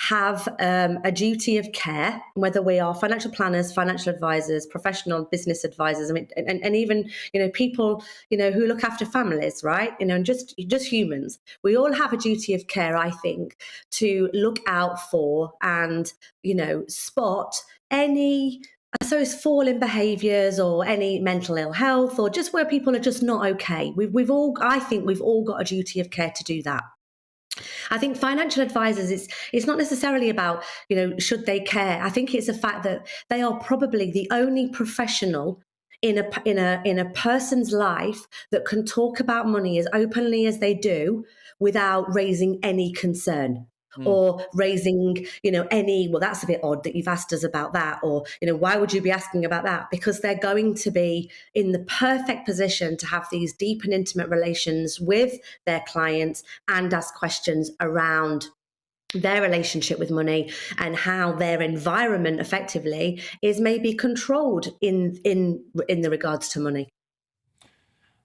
have a duty of care, whether we are financial planners, financial advisors, professional business advisors. I mean, and even, you know, people, you know, who look after families, right? You know, and just humans. We all have a duty of care, I think, to look out for and, you know, spot any, I suppose, fall in behaviours or any mental ill health, or just where people are just not okay. I think we've all got a duty of care to do that. I think financial advisors, it's not necessarily about, you know, should they care. I think it's the fact that they are probably the only professional in a person's life that can talk about money as openly as they do without raising any concern. Or raising, you know, well, that's a bit odd that you've asked us about that, or, you know, why would you be asking about that? Because they're going to be in the perfect position to have these deep and intimate relations with their clients and ask questions around their relationship with money and how their environment effectively is maybe controlled in the regards to money.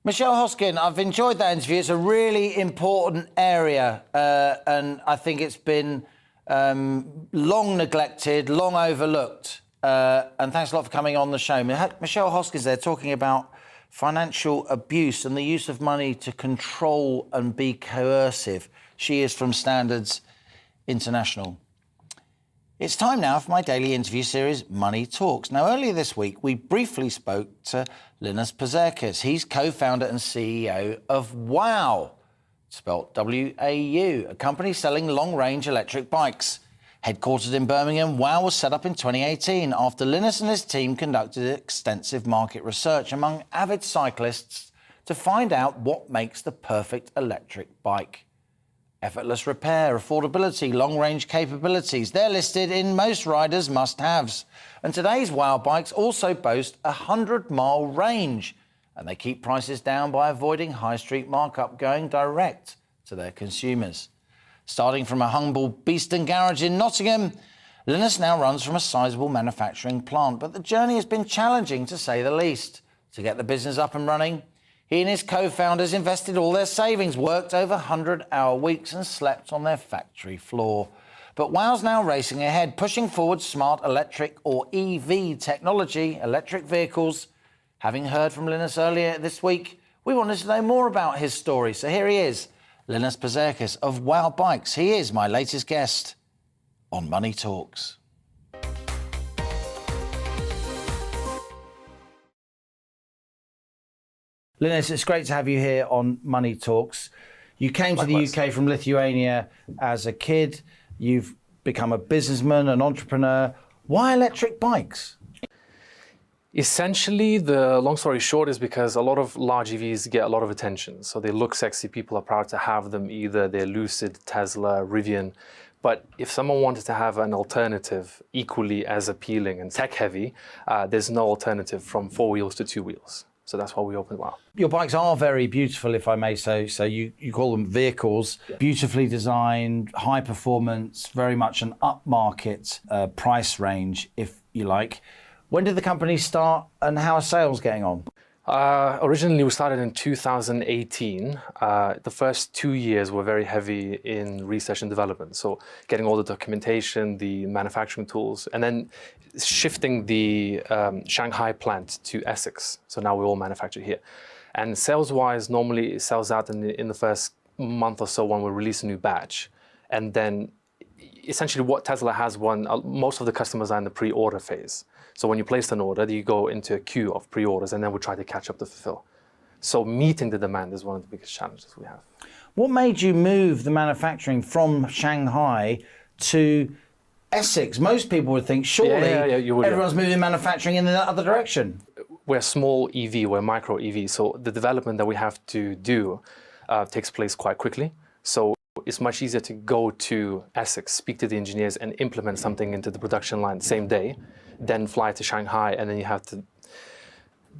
Michelle Hoskin, I've enjoyed that interview. It's a really important area, and I think it's been long neglected, long overlooked. And thanks a lot for coming on the show. Michelle Hoskin's there talking about financial abuse and the use of money to control and be coercive. She is from Standards International. It's time now for my daily interview series, Money Talks. Now, earlier this week, we briefly spoke to Linus Pazerkis. He's co-founder and CEO of WOW, spelt W-A-U, a company selling long-range electric bikes. Headquartered in Birmingham, WOW was set up in 2018 after Linus and his team conducted extensive market research among avid cyclists to find out what makes the perfect electric bike. Effortless repair, affordability, long-range capabilities, they're listed in most riders' must-haves. And today's WOW bikes also boast a 100-mile range, and they keep prices down by avoiding high street markup, going direct to their consumers. Starting from a humble Beeston garage in Nottingham, Linus now runs from a sizable manufacturing plant, but the journey has been challenging to say the least. To get the business up and running, he and his co-founders invested all their savings, worked over 100-hour weeks and slept on their factory floor. But WOW's now racing ahead, pushing forward smart electric or EV technology, electric vehicles. Having heard from Linus earlier this week, we wanted to know more about his story. So here he is, Linus Pazerkis of WOW Bikes. He is my latest guest on Money Talks. Linus, it's great to have you here on Money Talks. You came to the UK from Lithuania as a kid. You've become a businessman, an entrepreneur. Why electric bikes? Essentially, the long story short is because a lot of large EVs get a lot of attention. So they look sexy, people are proud to have them, either they're Lucid, Tesla, Rivian. But if someone wanted to have an alternative equally as appealing and tech-heavy, there's no alternative from 4 wheels to 2 wheels. So that's why we opened WOW. Your bikes are very beautiful, if I may say. So you call them vehicles, beautifully designed, high performance, very much an upmarket price range, if you like. When did the company start and how are sales getting on? Originally, we started in 2018. The first 2 years were very heavy in research and development. So getting all the documentation, the manufacturing tools, and then shifting the Shanghai plant to Essex. So now we all manufacture here. And sales-wise, normally it sells out in the first month or so when we release a new batch. And then essentially what Tesla has most of the customers are in the pre-order phase. So when you place an order, you go into a queue of pre-orders and then we try to catch up to fulfill. So meeting the demand is one of the biggest challenges we have. What made you move the manufacturing from Shanghai to Essex? Most people would think, surely everyone's moving manufacturing in the other direction. We're a small EV, we're micro EV, so the development that we have to do takes place quite quickly. So it's much easier to go to Essex, speak to the engineers and implement something into the production line the same day, then fly to Shanghai, and then you have to,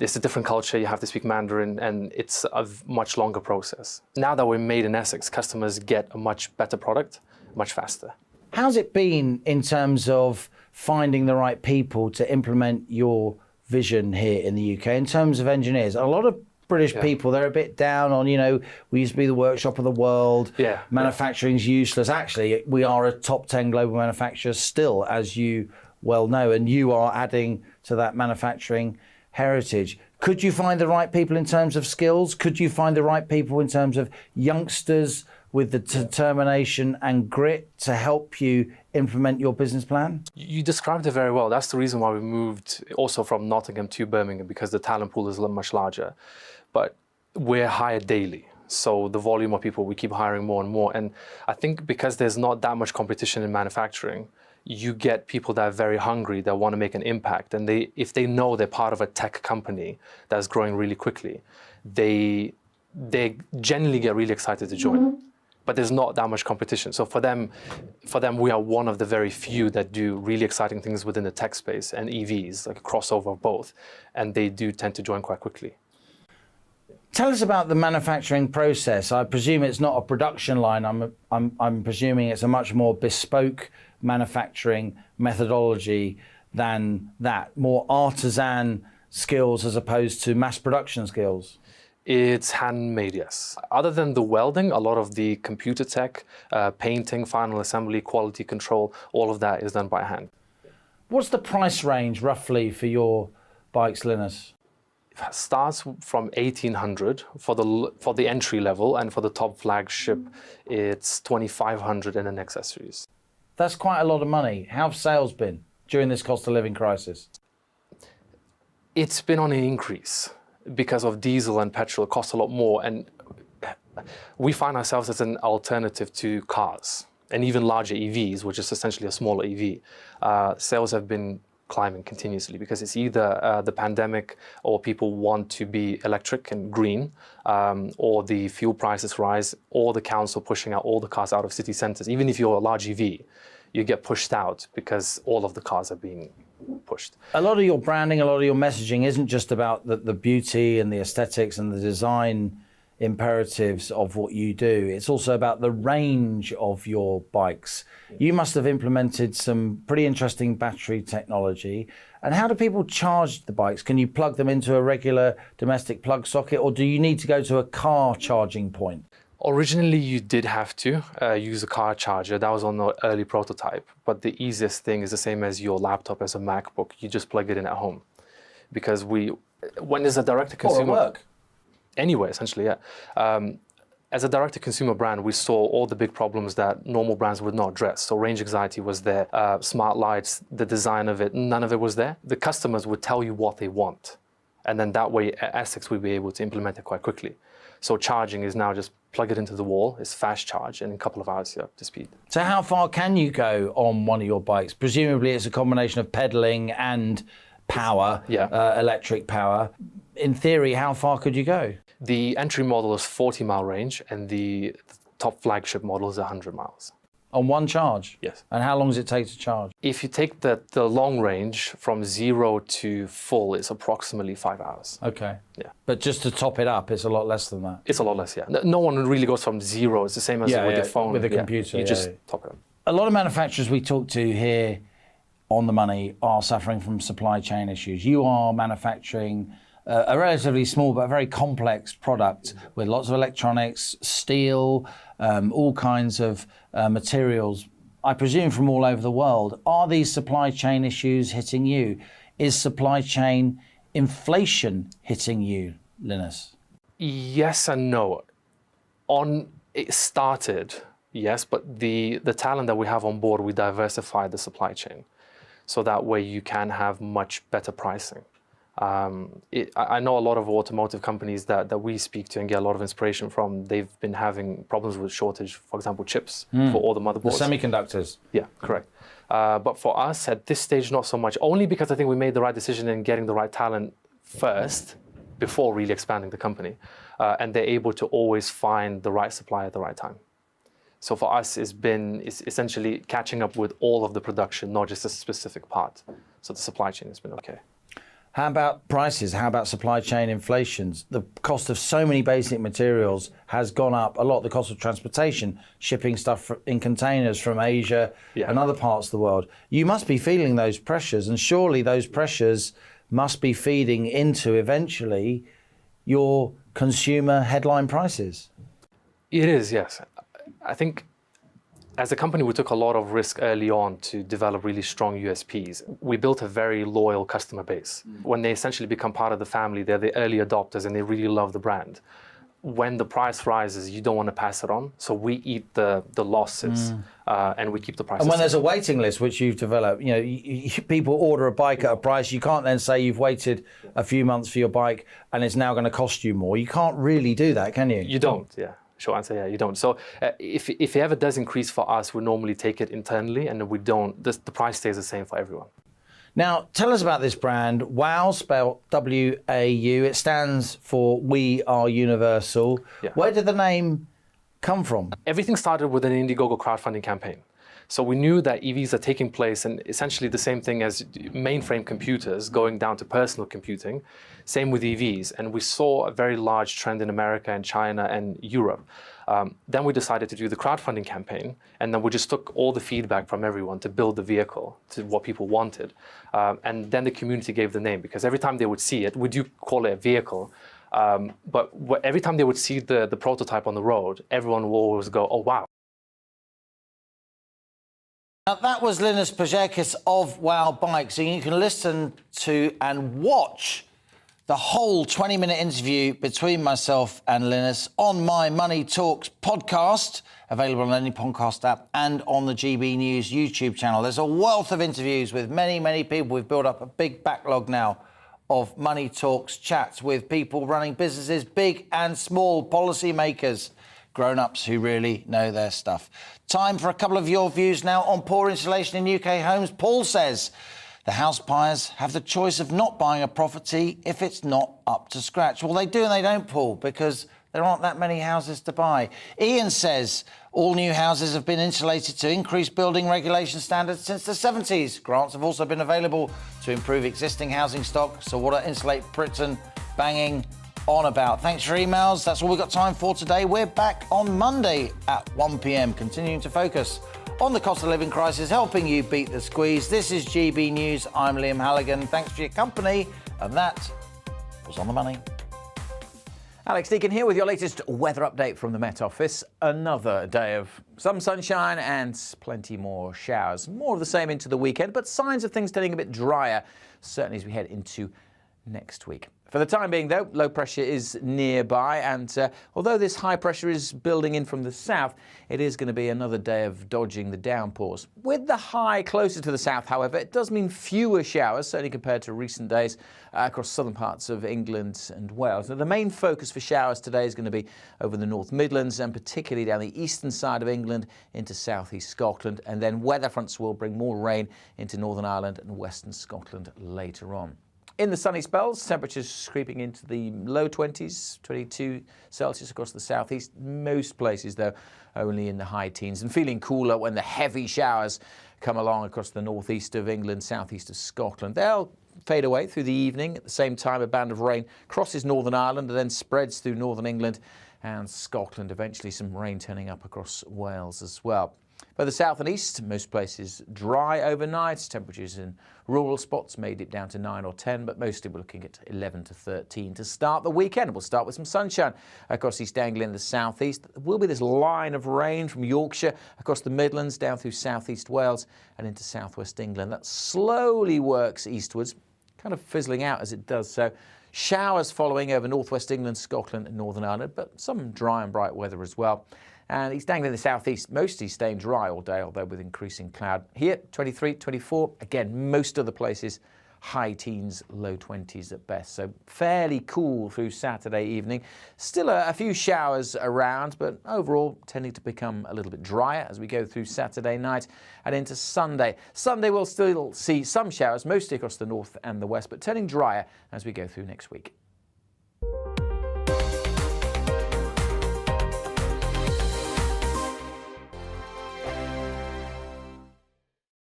it's a different culture, you have to speak Mandarin, and it's a much longer process. Now that we're made in Essex, customers get a much better product, much faster. How's it been in terms of finding the right people to implement your vision here in the UK in terms of engineers? A lot of British people, they're a bit down on, we used to be the workshop of the world. Manufacturing's useless. Actually, we are a top 10 global manufacturer still, as you well know, and you are adding to that manufacturing heritage. Could you find the right people in terms of skills? Could you find the right people in terms of youngsters with the determination and grit to help you implement your business plan? You described it very well. That's the reason why we moved also from Nottingham to Birmingham, because the talent pool is much larger. But we're hired daily. So the volume of people, we keep hiring more and more. And I think because there's not that much competition in manufacturing, you get people that are very hungry, that want to make an impact. And if they know they're part of a tech company that's growing really quickly, they generally get really excited to join. But there's not that much competition. So for them, we are one of the very few that do really exciting things within the tech space and EVs, like a crossover of both. And they do tend to join quite quickly. Tell us about the manufacturing process. I presume it's not a production line. I'm presuming it's a much more bespoke manufacturing methodology than that, more artisan skills as opposed to mass production skills. It's handmade, yes. Other than the welding, a lot of the computer tech, painting, final assembly, quality control, all of that is done by hand. What's the price range roughly for your bikes, Linus? It starts from 1,800 for the entry level, and for the top flagship, it's 2,500 and then accessories. That's quite a lot of money. How have sales been during this cost of living crisis? It's been on an increase because of diesel and petrol. It costs a lot more, and we find ourselves as an alternative to cars and even larger EVs, which is essentially a smaller EV. Sales have been climbing continuously because it's either the pandemic, or people want to be electric and green, or the fuel prices rise, or the council pushing out all the cars out of city centres. Even if you're a large EV, you get pushed out because all of the cars are being pushed. A lot of your branding, a lot of your messaging isn't just about the beauty and the aesthetics and the design imperatives of what you do. It's also about the range of your bikes. You must have implemented some pretty interesting battery technology. And how do people charge the bikes? Can you plug them into a regular domestic plug socket, or do you need to go to a car charging point? Originally, you did have to use a car charger. That was on the early prototype. But the easiest thing is the same as your laptop, as a MacBook. You just plug it in at home. Because when there's a direct-to-consumer... Or at work. Anywhere, essentially, yeah. As a direct-to-consumer brand, we saw all the big problems that normal brands would not address. So range anxiety was there, smart lights, the design of it, none of it was there. The customers would tell you what they want. And then that way, at Essex, we'd be able to implement it quite quickly. So charging is now just plug it into the wall, it's fast charge, and in a couple of hours you're up to speed. So how far can you go on one of your bikes? Presumably it's a combination of pedalling and power, electric power. In theory, how far could you go? The entry model is 40-mile range, and the top flagship model is 100 miles. On one charge? Yes. And how long does it take to charge? If you take the long range from 0 to full, it's approximately 5 hours. Okay. Yeah. But just to top it up, it's a lot less than that. It's a lot less, yeah. No one really goes from 0. It's the same as with your phone. With a computer. You just top it up. A lot of manufacturers we talk to here on The Money are suffering from supply chain issues. You are manufacturing a relatively small but very complex product with lots of electronics, steel, all kinds of materials, I presume from all over the world. Are these supply chain issues hitting you? Is supply chain inflation hitting you, Linus? Yes and no. It started, yes, but the talent that we have on board, we diversified the supply chain. So that way you can have much better pricing. I know a lot of automotive companies that we speak to and get a lot of inspiration from, they've been having problems with shortage, for example, chips for all the motherboards. The semiconductors. Yeah, correct. But for us, at this stage, not so much, only because I think we made the right decision in getting the right talent first, before really expanding the company. And they're able to always find the right supplier at the right time. So for us, it's essentially catching up with all of the production, not just a specific part. So the supply chain has been okay. How about prices? How about supply chain inflations? The cost of so many basic materials has gone up a lot. The cost of transportation, shipping stuff in containers from Asia and other parts of the world. You must be feeling those pressures, and surely those pressures must be feeding into, eventually, your consumer headline prices. It is, yes. I think as a company, we took a lot of risk early on to develop really strong USPs. We built a very loyal customer base. When they essentially become part of the family, they're the early adopters and they really love the brand. When the price rises, you don't want to pass it on. So we eat the losses and we keep the prices. And when there's a waiting list, which you've developed, people order a bike at a price, you can't then say you've waited a few months for your bike and it's now going to cost you more. You can't really do that, can you? You don't, yeah. Short answer, yeah, you don't. So if it ever does increase for us, we normally take it internally, and we don't. The price stays the same for everyone. Now, tell us about this brand. WOW, spelled W-A-U. It stands for We Are Universal. Yeah. Where did the name come from? Everything started with an Indiegogo crowdfunding campaign. So we knew that EVs are taking place, and essentially the same thing as mainframe computers going down to personal computing, same with EVs. And we saw a very large trend in America and China and Europe. Then we decided to do the crowdfunding campaign, and then we just took all the feedback from everyone to build the vehicle to what people wanted. And then the community gave the name, because every time they would see it, we do call it a vehicle, but every time they would see the prototype on the road, everyone will always go, oh, wow. Now, that was Linus Pajerkis of WOW Bikes, and you can listen to and watch the whole 20-minute interview between myself and Linus on my Money Talks podcast, available on any podcast app and on the GB News YouTube channel. There's a wealth of interviews with many, many people. We've built up a big backlog now of Money Talks chats with people running businesses, big and small, policymakers, grown-ups who really know their stuff. Time for a couple of your views now on poor insulation in UK homes. Paul says the house buyers have the choice of not buying a property if it's not up to scratch. Well, they do and they don't, Paul, because there aren't that many houses to buy. Ian says all new houses have been insulated to increase building regulation standards since the 70s. Grants have also been available to improve existing housing stock. So what are Insulate Britain banging on about? Thanks for emails. That's all we've got time for today. We're back on Monday at 1 p.m, continuing to focus on the cost of living crisis, helping you beat the squeeze. This is GB News. I'm Liam Halligan. Thanks for your company. And that was On the Money. Alex Deacon here with your latest weather update from the Met Office. Another day of some sunshine and plenty more showers. More of the same into the weekend, but signs of things turning a bit drier, certainly as we head into next week. For the time being, though, low pressure is nearby, and although this high pressure is building in from the south, it is going to be another day of dodging the downpours. With the high closer to the south, however, it does mean fewer showers, certainly compared to recent days across southern parts of England and Wales. Now, the main focus for showers today is going to be over the North Midlands and particularly down the eastern side of England into southeast Scotland, and then weather fronts will bring more rain into Northern Ireland and western Scotland later on. In the sunny spells, temperatures creeping into the low 20s, 22 Celsius across the southeast. Most places, though, only in the high teens, and feeling cooler when the heavy showers come along across the northeast of England, southeast of Scotland. They'll fade away through the evening. At the same time, a band of rain crosses Northern Ireland and then spreads through northern England and Scotland. Eventually, some rain turning up across Wales as well. By the south and east, most places dry overnight. Temperatures in rural spots may dip down to 9 or 10, but mostly we're looking at 11 to 13 to start the weekend. We'll start with some sunshine across East Anglia in the southeast. There will be this line of rain from Yorkshire across the Midlands down through southeast Wales and into southwest England. That slowly works eastwards, kind of fizzling out as it does so. Showers following over northwest England, Scotland and Northern Ireland, but some dry and bright weather as well. And East Anglia in the southeast, mostly staying dry all day, although with increasing cloud. Here, 23, 24. Again, most other places, high teens, low 20s at best. So fairly cool through Saturday evening. Still a few showers around, but overall tending to become a little bit drier as we go through Saturday night and into Sunday. Sunday we'll still see some showers, mostly across the north and the west, but turning drier as we go through next week.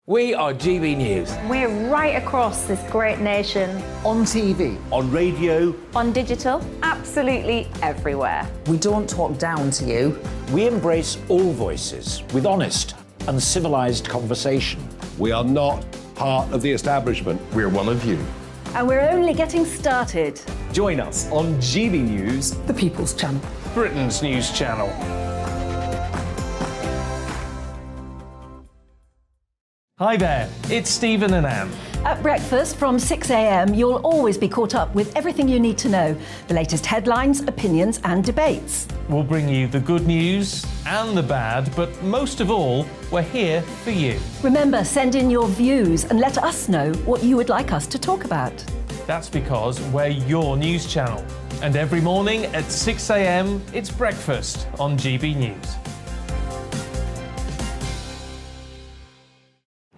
We are GB News. We're right across this great nation. On TV. On radio. On digital. Absolutely everywhere. We don't talk down to you. We embrace all voices with honest and civilised conversation. We are not part of the establishment. We're one of you. And we're only getting started. Join us on GB News, The People's Channel. Britain's news channel. Hi there, it's Stephen and Anne. At breakfast from 6 a.m, you'll always be caught up with everything you need to know, the latest headlines, opinions and debates. We'll bring you the good news and the bad, but most of all, we're here for you. Remember, send in your views and let us know what you would like us to talk about. That's because we're your news channel. And every morning at 6 a.m, it's breakfast on GB News.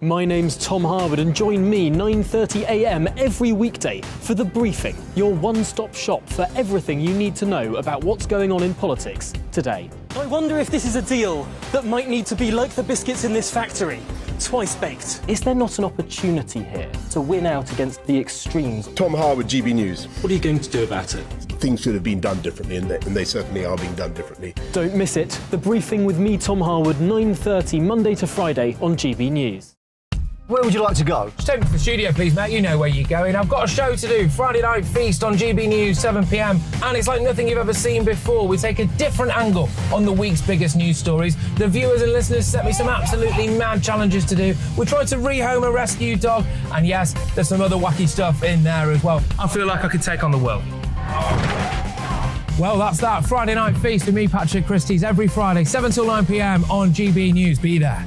My name's Tom Harwood and join me 9:30 a.m. every weekday for The Briefing, your one-stop shop for everything you need to know about what's going on in politics today. I wonder if this is a deal that might need to be like the biscuits in this factory, twice baked. Is there not an opportunity here to win out against the extremes? Tom Harwood, GB News. What are you going to do about it? Things should have been done differently, and they certainly are being done differently. Don't miss it. The Briefing with me, Tom Harwood, 9:30 Monday to Friday on GB News. Where would you like to go? Just take me to the studio, please, mate. You know where you're going. I've got a show to do. Friday Night Feast on GB News, 7 p.m. And it's like nothing you've ever seen before. We take a different angle on the week's biggest news stories. The viewers and listeners set me some absolutely mad challenges to do. We tried to rehome a rescue dog. And yes, there's some other wacky stuff in there as well. I feel like I could take on the world. Well, that's that. Friday Night Feast with me, Patrick Christie's, every Friday, 7 till 9 p.m. on GB News. Be there.